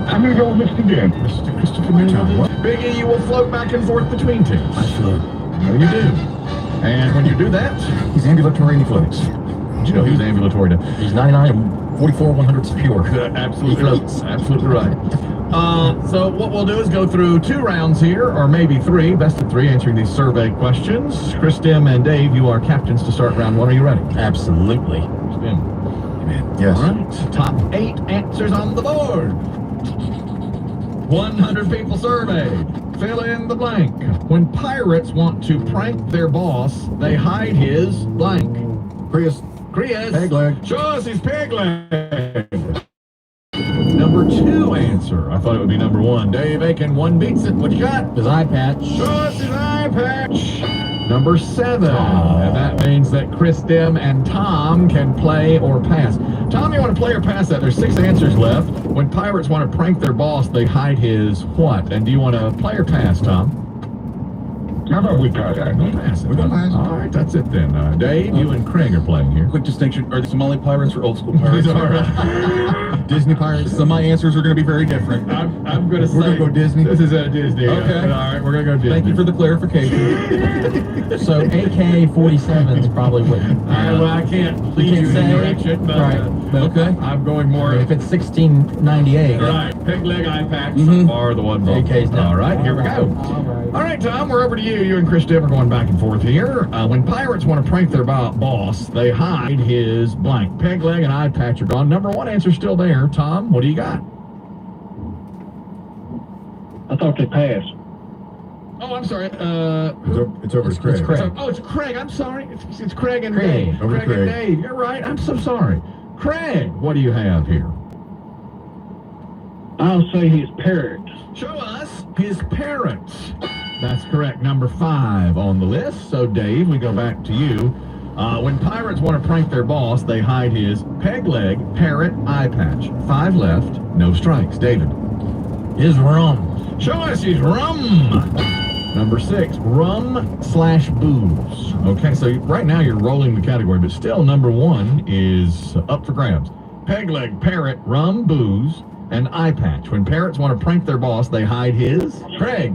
[SPEAKER 23] I'm going to go with Mr. Dan.
[SPEAKER 1] Mr. Christopher Miller. Biggie, you will float back and forth between teams.
[SPEAKER 18] I float.
[SPEAKER 1] No, you do. And when you do that,
[SPEAKER 18] He's ambulatory and he floats.
[SPEAKER 1] did you know he's ambulatory?
[SPEAKER 2] He's 99 and 44 100ths pure.
[SPEAKER 1] Absolutely right. Absolutely right. So what we'll do is go through 2 rounds here, or maybe 3, best of 3, answering these survey questions. Chris, Tim, and Dave, you are captains to start round 1. Are you ready?
[SPEAKER 2] Absolutely.
[SPEAKER 1] Chris, Tim.
[SPEAKER 18] Amen. Yes.
[SPEAKER 1] All right. Top 8 answers on the board. 100 people surveyed. Fill in the blank. When pirates want to prank their boss, they hide his blank.
[SPEAKER 18] Prius.
[SPEAKER 1] Peg leg. Show us his peg leg. Number 2 answer. I thought it would be number 1. Dave Aiken, 1 beats it. What you got?
[SPEAKER 2] His eye patch.
[SPEAKER 1] Show us his eye patch. Number 7. And that means that Chris, Tim, and Tom can play or pass. Tom, you want to play or pass that? There's 6 answers left. When pirates want to prank their boss, they hide his what? And do you want to play or pass, Tom?
[SPEAKER 23] How about we pass that?
[SPEAKER 1] We'll pass it.
[SPEAKER 18] We're gonna pass.
[SPEAKER 1] All right, that's it then. Dave, you and Craig are playing here.
[SPEAKER 3] Quick distinction: are the Somali pirates or old school pirates?
[SPEAKER 1] All right.
[SPEAKER 3] Disney pirates. So my answers are going to be very different.
[SPEAKER 1] I'm going to say
[SPEAKER 18] We're going to go Disney.
[SPEAKER 1] This is a Disney.
[SPEAKER 3] Okay.
[SPEAKER 1] All right, we're going to go Disney.
[SPEAKER 3] Thank you for the clarification.
[SPEAKER 2] So AK-47s probably wouldn't.
[SPEAKER 1] Well, I can't lead you in
[SPEAKER 2] say.
[SPEAKER 1] a direction, but
[SPEAKER 2] Right.
[SPEAKER 3] Okay.
[SPEAKER 1] I'm going more.
[SPEAKER 2] If it's 1698.
[SPEAKER 1] Right, peg leg eye patch are the one.
[SPEAKER 2] AK's not.
[SPEAKER 1] All right, here we go. All right, Tom, we're over to you. You and Chris Tim are going back and forth here. When pirates want to prank their boss, they hide his blank. Peg leg and eye patch are gone. Number 1 answer still there. Tom, what do you got?
[SPEAKER 20] I thought they passed.
[SPEAKER 1] Oh, I'm sorry.
[SPEAKER 18] It's over to Craig.
[SPEAKER 2] It's Craig.
[SPEAKER 1] Oh, it's Craig. I'm sorry. It's Craig and
[SPEAKER 2] Craig.
[SPEAKER 1] Dave.
[SPEAKER 18] Over to
[SPEAKER 1] Craig and
[SPEAKER 18] Craig.
[SPEAKER 1] Dave. You're right. I'm so sorry. Craig, what do you have here?
[SPEAKER 20] I'll say his parrot.
[SPEAKER 1] Show us his parrot. That's correct. Number 5 on the list. So, Dave, we go back to you. When pirates want to prank their boss, they hide his peg leg, parrot, eye patch. 5 left. No strikes. David.
[SPEAKER 2] His rum.
[SPEAKER 1] Show us his rum. Number 6, rum/booze. Okay, so right now you're rolling the category, but still number 1 is up for grabs. Peg leg, parrot, rum, booze, and eye patch. When parrots want to prank their boss, they hide his. Craig.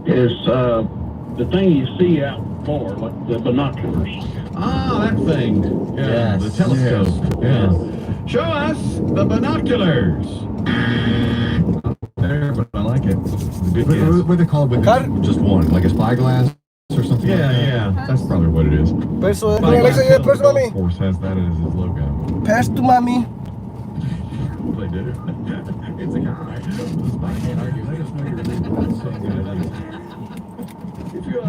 [SPEAKER 5] Is the thing you see out far, like the binoculars.
[SPEAKER 1] Ah, that thing. Yeah,
[SPEAKER 2] Yes.
[SPEAKER 1] the telescope.
[SPEAKER 2] Yes.
[SPEAKER 1] Yeah. Show us the binoculars. There, but I like it. Good guess.
[SPEAKER 18] What do they call it with just one? Like a spyglass or something?
[SPEAKER 1] Yeah,
[SPEAKER 18] like that?
[SPEAKER 1] yeah. That's probably what it is.
[SPEAKER 14] Peso,
[SPEAKER 1] Spyglass
[SPEAKER 14] Alexa,
[SPEAKER 1] Hill
[SPEAKER 14] peso,
[SPEAKER 1] Golf
[SPEAKER 14] mami.
[SPEAKER 1] Course has that as his logo.
[SPEAKER 14] Pass to mommy.
[SPEAKER 1] They do. It's a guy. Can't argue. Let us know you're If you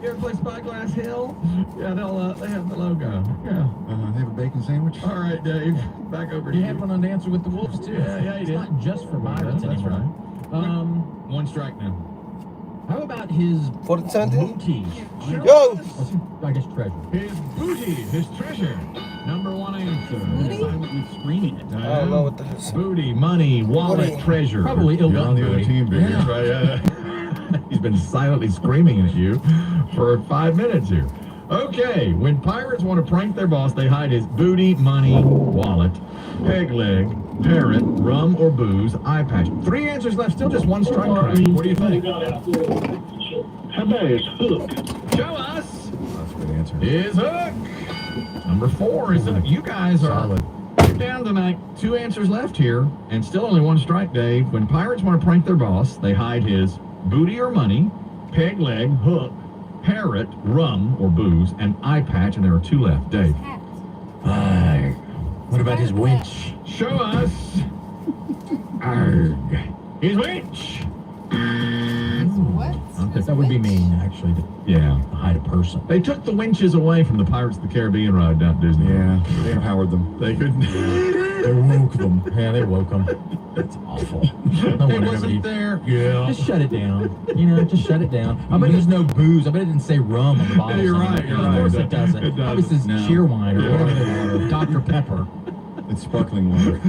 [SPEAKER 1] ever play Spyglass Hill, yeah, they have the logo. Yeah.
[SPEAKER 18] They have a bacon sandwich.
[SPEAKER 1] All right, Dave. Back over to
[SPEAKER 2] You
[SPEAKER 1] you.
[SPEAKER 2] had one on Dancer with the Wolves too.
[SPEAKER 1] Yeah,
[SPEAKER 2] it's
[SPEAKER 1] you did.
[SPEAKER 2] not just for pirates
[SPEAKER 1] That's
[SPEAKER 2] anymore.
[SPEAKER 1] right. One strike now.
[SPEAKER 2] How about his
[SPEAKER 14] 14-17?
[SPEAKER 2] booty?
[SPEAKER 14] Yo!
[SPEAKER 2] I guess treasure.
[SPEAKER 1] His booty, his treasure. Number 1 answer.
[SPEAKER 2] Silently screaming it.
[SPEAKER 14] I don't know what that is.
[SPEAKER 1] Booty, money, wallet,
[SPEAKER 14] Booty.
[SPEAKER 1] treasure.
[SPEAKER 2] Probably
[SPEAKER 18] You're on
[SPEAKER 2] ill-gotten
[SPEAKER 18] the other
[SPEAKER 2] booty.
[SPEAKER 18] team, baby.
[SPEAKER 1] That's right. He's been silently screaming at you for 5 minutes here. Okay, when pirates want to prank their boss, they hide his booty, money, wallet, peg leg, parrot, rum or booze, eye patch. 3 answers left, still just 1 strike. Craig. What do you think?
[SPEAKER 5] How about his hook?
[SPEAKER 1] Show us
[SPEAKER 18] That's a good answer.
[SPEAKER 1] his hook. Number 4 is that you guys are
[SPEAKER 18] Solid.
[SPEAKER 1] down tonight. 2 answers left here, and still only 1 strike, Dave. When pirates want to prank their boss, they hide his booty or money, peg leg, hook, parrot, rum or booze, and eye patch, and there are 2 left. Dave.
[SPEAKER 2] What about his winch?
[SPEAKER 1] Show us. Arg. His winch.
[SPEAKER 15] What?
[SPEAKER 2] That would be mean, actually, to
[SPEAKER 1] Yeah.
[SPEAKER 2] hide a person.
[SPEAKER 1] They took the winches away from the Pirates of the Caribbean ride down at Disney.
[SPEAKER 18] Yeah, they empowered them.
[SPEAKER 1] They couldn't.
[SPEAKER 2] They woke them. Yeah, they woke them. That's awful. No
[SPEAKER 1] It
[SPEAKER 2] wonder
[SPEAKER 1] wasn't
[SPEAKER 2] nobody.
[SPEAKER 1] there. Yeah.
[SPEAKER 2] Just shut it down. You know, just shut it down. I bet there's no booze. I bet it didn't say rum on the bottle.
[SPEAKER 1] You're
[SPEAKER 2] somewhere.
[SPEAKER 1] right, you're
[SPEAKER 2] Of course
[SPEAKER 1] right.
[SPEAKER 2] it doesn't.
[SPEAKER 1] It
[SPEAKER 2] Probably
[SPEAKER 1] doesn't.
[SPEAKER 2] says
[SPEAKER 18] No.
[SPEAKER 2] Cheerwine or whatever they are. Dr. Pepper.
[SPEAKER 18] It's sparkling water.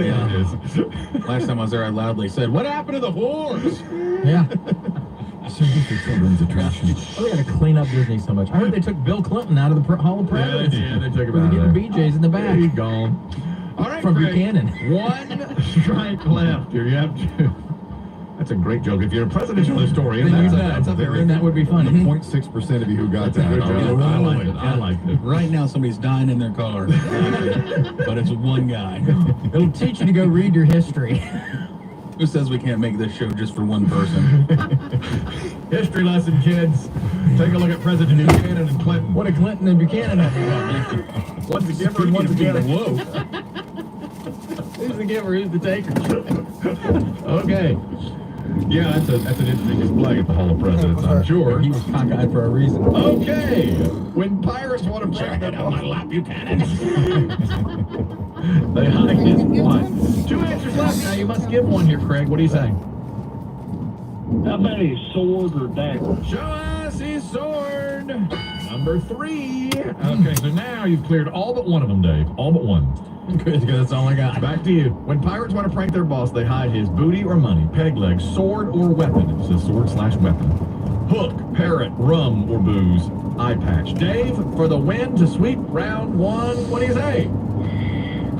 [SPEAKER 1] Yeah. It is.
[SPEAKER 3] Last time I was there, I loudly said, "What happened to the whores?"
[SPEAKER 2] Yeah.
[SPEAKER 18] So good for children's attractions.
[SPEAKER 2] Oh, they got to clean up Disney so much. I heard they took Bill Clinton out of the Hall of
[SPEAKER 1] Yeah, they
[SPEAKER 2] Presidents.
[SPEAKER 1] did. They took him
[SPEAKER 2] We're
[SPEAKER 1] out of
[SPEAKER 2] getting
[SPEAKER 1] there.
[SPEAKER 2] BJ's in the back.
[SPEAKER 1] He's gone. All right,
[SPEAKER 2] From
[SPEAKER 1] Craig.
[SPEAKER 2] Buchanan.
[SPEAKER 1] 1 strike left here. You have to. That's a great joke. If you're a presidential historian,
[SPEAKER 2] Then
[SPEAKER 1] that's a very.
[SPEAKER 2] that would be funny.
[SPEAKER 18] 0.6% of you who got that.
[SPEAKER 1] Good job.
[SPEAKER 3] Yeah,
[SPEAKER 1] I like it. I like it.
[SPEAKER 3] Right now, somebody's dying in their car, but it's one guy.
[SPEAKER 2] It'll teach you to go read your history.
[SPEAKER 3] Who says we can't make this show just for one person?
[SPEAKER 1] History lesson, kids. Take a look at President Buchanan and Clinton.
[SPEAKER 2] What a Clinton and Buchanan have.
[SPEAKER 1] One's the giver and one's the getter.
[SPEAKER 3] Whoa.
[SPEAKER 2] Who's the giver? Who's the taker?
[SPEAKER 1] Okay. Yeah, that's an interesting display at the Hall of Presidents, I'm sure.
[SPEAKER 2] He was cockeyed for a reason.
[SPEAKER 1] Okay. When pirates want to prank their boss, they hide his what? 2 answers left. Now you must give one here, Craig. What do you say?
[SPEAKER 5] How about his sword or dagger?
[SPEAKER 1] Show us his sword. Number 3. Okay, so now you've cleared all but one of them, Dave. All but one.
[SPEAKER 2] Good, because that's all I got.
[SPEAKER 1] Back to you. When pirates want to prank their boss, they hide his booty or money, peg leg, sword or weapon. It says sword/weapon. Hook, parrot, rum or booze, eye patch. Dave, for the win to sweep round 1, what do you say?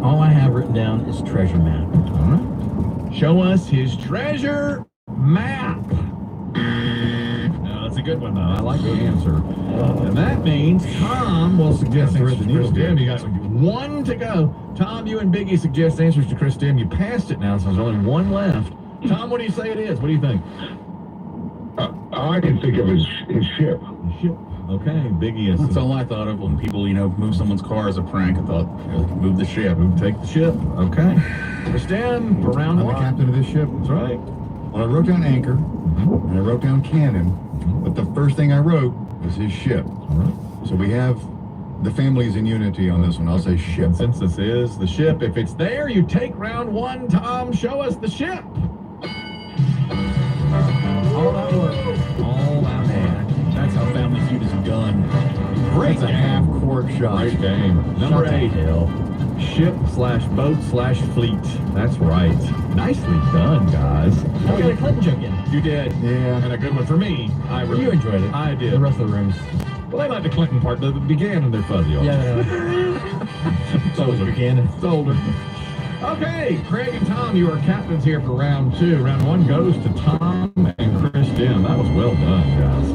[SPEAKER 2] All I have written down is treasure map.
[SPEAKER 1] All right. Show us his treasure map. No, that's a good one, though. I like the answer. And that means Tom will suggest answers to Chris Dim. You got 1 to go. Tom, you and Biggie suggest answers to Chris Dim. You passed it now, so there's only 1 left. Tom, what do you say it is? What do you think?
[SPEAKER 5] I can think of his ship.
[SPEAKER 1] Ship. Okay, Biggie is.
[SPEAKER 3] That's all I thought of when people, move someone's car as a prank. I thought, they could move the ship.
[SPEAKER 1] Take the ship. Okay. Chris Dim, for round
[SPEAKER 18] I'm the
[SPEAKER 1] 1.
[SPEAKER 18] captain of this ship.
[SPEAKER 1] That's right.
[SPEAKER 18] Well, I wrote down anchor, and I wrote down cannon, but the first thing I wrote was his ship.
[SPEAKER 1] All right.
[SPEAKER 18] So we have the families in unity on this one. I'll say ship.
[SPEAKER 1] Consensus is the ship. If it's there, you take round 1. Tom, show us the ship.
[SPEAKER 2] All that work.
[SPEAKER 1] All that work.
[SPEAKER 3] That's how Family Feud is done.
[SPEAKER 1] Great
[SPEAKER 18] It's a
[SPEAKER 1] game.
[SPEAKER 18] half-court shot.
[SPEAKER 1] Great game. Number
[SPEAKER 2] Shut the
[SPEAKER 1] 8.
[SPEAKER 2] hell.
[SPEAKER 1] ship/boat/fleet. That's right. Nicely done, guys.
[SPEAKER 2] I got a Clinton joke in.
[SPEAKER 1] You did.
[SPEAKER 18] Yeah.
[SPEAKER 1] And a good one for me.
[SPEAKER 2] You enjoyed it.
[SPEAKER 1] I did.
[SPEAKER 2] The rest of the rooms.
[SPEAKER 1] Well, they like the Clinton part that began and they're fuzzy.
[SPEAKER 2] Yeah.
[SPEAKER 1] It's older. It's older. Okay, Craig and Tom, you are captains here for round 2. Round 1 goes to Tom and Christian. That was well done, guys.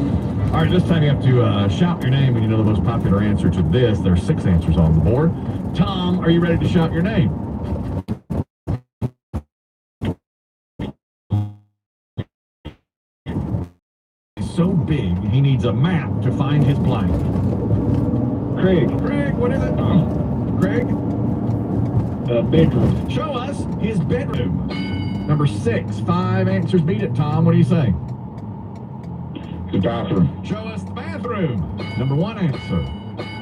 [SPEAKER 1] All right, this time you have to shout your name when you know the most popular answer to this. There are 6 answers on the board. Tom, are you ready to shout your name? He's so big, he needs a map to find his blank. Craig, what is it? Craig? Bedroom. Show us his bedroom. Number 6. 5 answers beat it, Tom. What do you say? The bathroom. Show us the bathroom. Number 1 answer.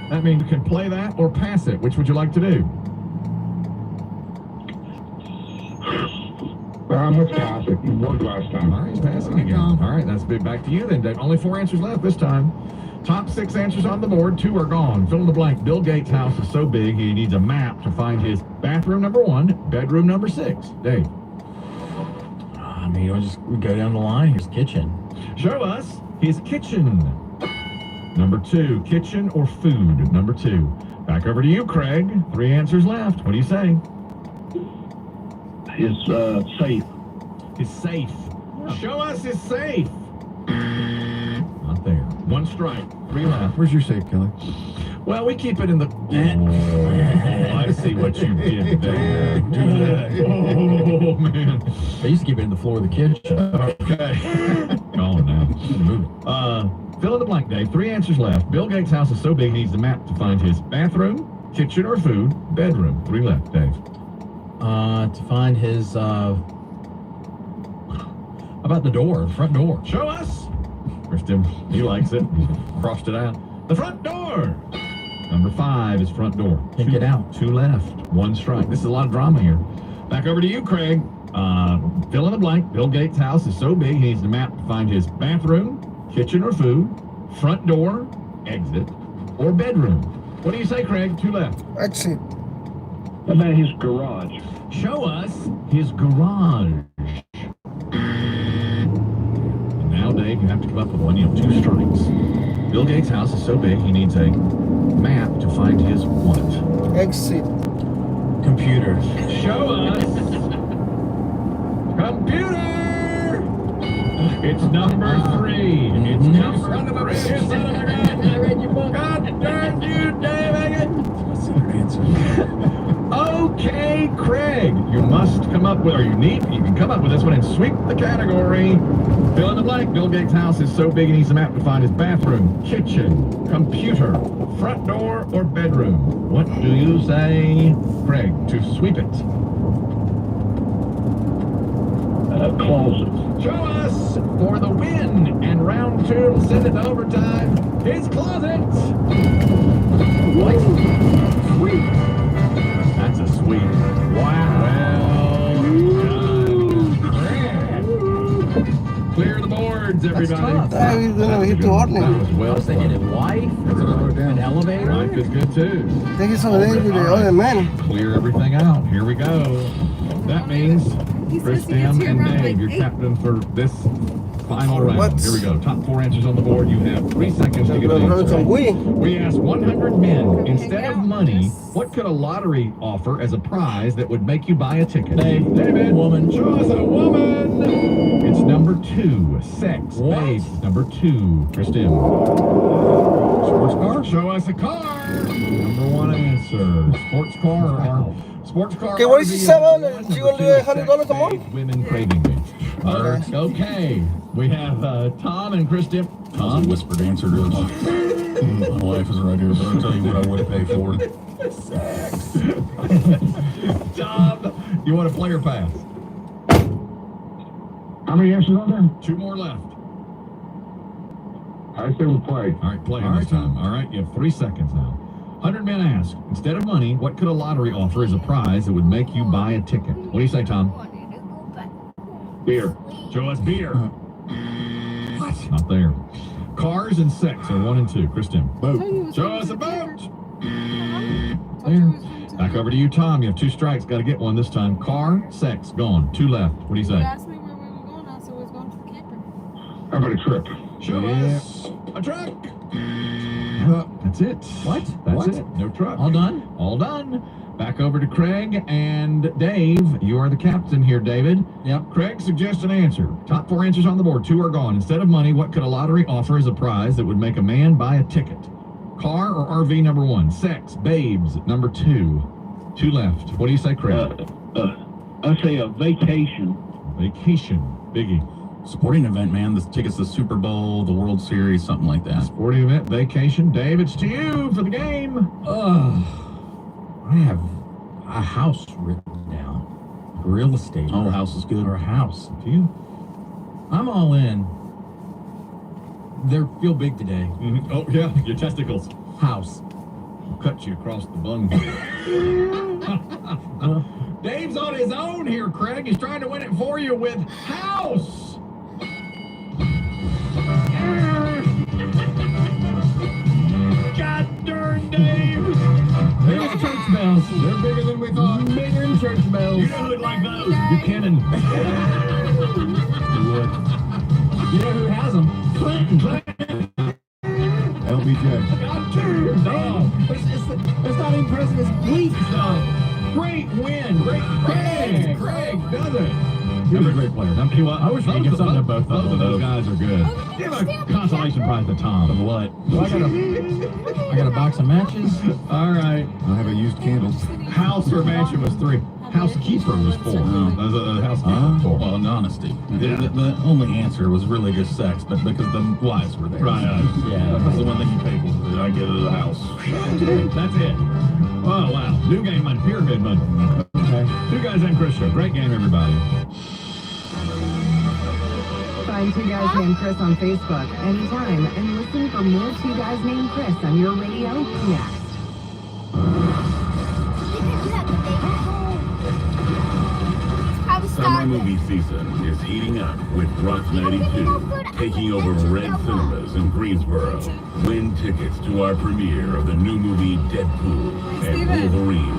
[SPEAKER 1] That means you can play that or pass it. Which would you like to do? Let's pass it. You won last time. All right, he's passing again. All right, that's back to you then, Dave. Only 4 answers left this time. Top 6 answers on the board. 2 are gone. Fill in the blank. Bill Gates' house is so big he needs a map to find his bathroom number 1, bedroom number 6. Dave.
[SPEAKER 2] I mean, we'll just go down the line. Here's kitchen.
[SPEAKER 1] Show us his kitchen. Number 2, kitchen or food. Number 2. Back over to you, Craig. 3 answers left. What do you say?
[SPEAKER 5] His safe.
[SPEAKER 1] His safe. Show us his safe. Not there. 1 strike. 3 left.
[SPEAKER 18] Where's your safe, Kelly?
[SPEAKER 1] Well, we keep it in the... Oh, I see what you did there. Do that. Oh, man.
[SPEAKER 2] I used to keep it in the floor of the kitchen.
[SPEAKER 1] Okay. Oh, now. Move it. Fill in the blank, Dave. 3 answers left. Bill Gates' house is so big he needs the map to find his bathroom, kitchen or food, bedroom. 3 left, Dave.
[SPEAKER 2] To find his, how about the door, the front door?
[SPEAKER 1] Show us. Kristen, he likes it. Crossed it out. The front door. Number 5 is front door.
[SPEAKER 2] Can't get out.
[SPEAKER 1] 2 left. 1 strike. This is a lot of drama here. Back over to you, Craig. Fill in the blank. Bill Gates' house is so big he needs the map to find his bathroom, kitchen or food, front door, exit, or bedroom. What do you say, Craig? 2 left.
[SPEAKER 14] Exit.
[SPEAKER 5] How about his garage?
[SPEAKER 1] Show us his garage. And now, Dave, you have to come up with one. You have 2 strikes. Bill Gates' house is so big he needs a map to find his what?
[SPEAKER 14] Exit.
[SPEAKER 2] Computer.
[SPEAKER 1] Show us. Computer. It's number 3. It's number 3. You son of a gun. I read your book. God darn you, Dave.
[SPEAKER 18] What's the other answer?
[SPEAKER 1] Okay, Craig. You must come up with, or you can come up with this one and sweep the category. Fill in the blank. Bill Gates' house is so big he needs a map to find his bathroom, kitchen, computer, front door, or bedroom. What do you say, Craig, to sweep it?
[SPEAKER 5] Closet.
[SPEAKER 1] Show us for the win, and round 2 will send it to overtime. His closet. What? Sweep. That's a sweep. Wow. Well, clear the boards, everybody.
[SPEAKER 14] That was gonna hit the ordinary.
[SPEAKER 1] That was well
[SPEAKER 2] I was thinking
[SPEAKER 1] done.
[SPEAKER 2] his wife, an elevator.
[SPEAKER 1] Life is good too.
[SPEAKER 14] Take it over there with the other man.
[SPEAKER 1] Clear everything out. Here we go. That means Christian and Dave, you're captain for this final round. Here we go. Top 4 answers on the board. You have 3 seconds to get an answer. We asked 100 men, instead of money, what could a lottery offer as a prize that would make you buy a ticket? David,
[SPEAKER 2] woman.
[SPEAKER 1] Show us a woman. It's number 2. Sex.
[SPEAKER 2] What?
[SPEAKER 1] Babes. Number 2. Christian. Sports car. Show us a car. Number 1 answer. Sports car. Sports car.
[SPEAKER 14] Okay, what is this about? You gonna do $100 tomorrow?
[SPEAKER 1] Women craving me. Okay. We have Tom and Christian.
[SPEAKER 3] Tom, a whispered answer to my wife is right here, but I'll tell you what I would pay for it.
[SPEAKER 1] Tom, you want to play or pass?
[SPEAKER 5] How many answers are there?
[SPEAKER 1] 2 more left.
[SPEAKER 5] I say we play.
[SPEAKER 1] All right, play this time. All right, you have 3 seconds now. 100 men ask, instead of money, what could a lottery offer as a prize that would make you buy a ticket? What do you say, Tom? Beer. Show us beer. What? Not there. Cars and sex are 1 and 2. Christian. Boat. Show us a boat. There. Back Back over to you, Tom. You have 2 strikes. Got to get one this time. Car, sex, gone. 2 left. What do you
[SPEAKER 15] You
[SPEAKER 1] say?
[SPEAKER 15] asked me where we were going on, so we was going to the camper.
[SPEAKER 23] How about a trip?
[SPEAKER 1] Show us a truck. That's it.
[SPEAKER 2] What?
[SPEAKER 1] That's
[SPEAKER 2] What?
[SPEAKER 1] it. No truck.
[SPEAKER 2] All done?
[SPEAKER 1] All done. Back over to Craig and Dave. You are the captain here, David.
[SPEAKER 2] Yep.
[SPEAKER 1] Craig suggests an answer. Top 4 answers on the board. 2 are gone. Instead of money, what could a lottery offer as a prize that would make a man buy a ticket? Car or RV, number 1. Sex, babes, number 2. 2 left. What do you say, Craig?
[SPEAKER 5] I say a vacation.
[SPEAKER 1] Vacation. Biggie.
[SPEAKER 3] Sporting event, man. The tickets to the Super Bowl, the World Series, something like that.
[SPEAKER 1] Sporting event, vacation. Dave, it's to you for the game.
[SPEAKER 2] I have a house written down. Real estate.
[SPEAKER 3] Oh, house is good.
[SPEAKER 2] Or a house.
[SPEAKER 1] To you.
[SPEAKER 2] I'm all in. They feel big today.
[SPEAKER 1] Mm-hmm. Oh, yeah. Your testicles.
[SPEAKER 2] House.
[SPEAKER 1] I'll cut you across the bung. Dave's on his own here, Craig. He's trying to win it for you with house. God darn, Dave.
[SPEAKER 2] There's church bells.
[SPEAKER 1] They're bigger than we thought.
[SPEAKER 2] Bigger than church bells.
[SPEAKER 1] You know who'd like those? Buchanan.
[SPEAKER 2] You know who has them?
[SPEAKER 1] Clinton.
[SPEAKER 18] LBJ.
[SPEAKER 1] Got 2. Oh.
[SPEAKER 2] It's not impressive. It's bleak.
[SPEAKER 1] Great win. Great. Craig does it.
[SPEAKER 18] He was a great player.
[SPEAKER 1] I wish we could give something to both of those guys are good. Give a consolation prize to Tom.
[SPEAKER 3] Of what?
[SPEAKER 2] Well, I got a box of matches.
[SPEAKER 1] All right.
[SPEAKER 18] I have a used candle.
[SPEAKER 1] House or mansion was 3. Housekeeper was 4. That was a housekeeper. 4.
[SPEAKER 3] Well, in honesty,
[SPEAKER 1] Yeah.
[SPEAKER 3] the only answer was really just sex, but because the wives were there.
[SPEAKER 1] Right.
[SPEAKER 3] Yeah, that was the one thing you paid for. I get it a house.
[SPEAKER 1] That's it. Oh, wow. New game money. Pyramid money.
[SPEAKER 2] Okay.
[SPEAKER 1] 2 Guys Named Chris show. Great game, everybody.
[SPEAKER 7] Find 2 Guys Named Chris on Facebook anytime and listen for more 2 Guys Named Chris on your radio next.
[SPEAKER 8] Summer movie season is heating up with Rock 92 taking over Red Cinemas in Greensboro. Win tickets to our premiere of the new movie Deadpool and Wolverine,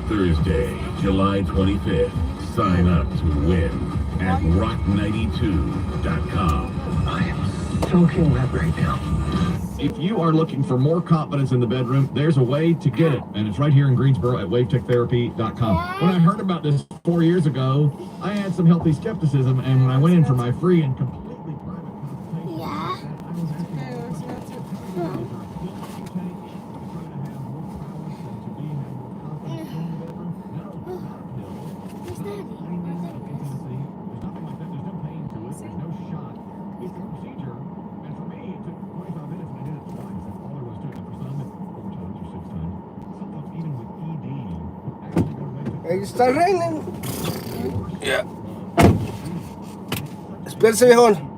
[SPEAKER 8] Thursday, July 25th. Sign up to win at rock92.com.
[SPEAKER 11] I am soaking wet right now.
[SPEAKER 1] If you are looking for more confidence in the bedroom, there's a way to get it. And it's right here in Greensboro at wavetectherapy.com. When I heard about this 4 years ago, I had some healthy skepticism. And when I went in for my free and completely private consultation,
[SPEAKER 14] It's raining. Yeah. Espérese, viejón.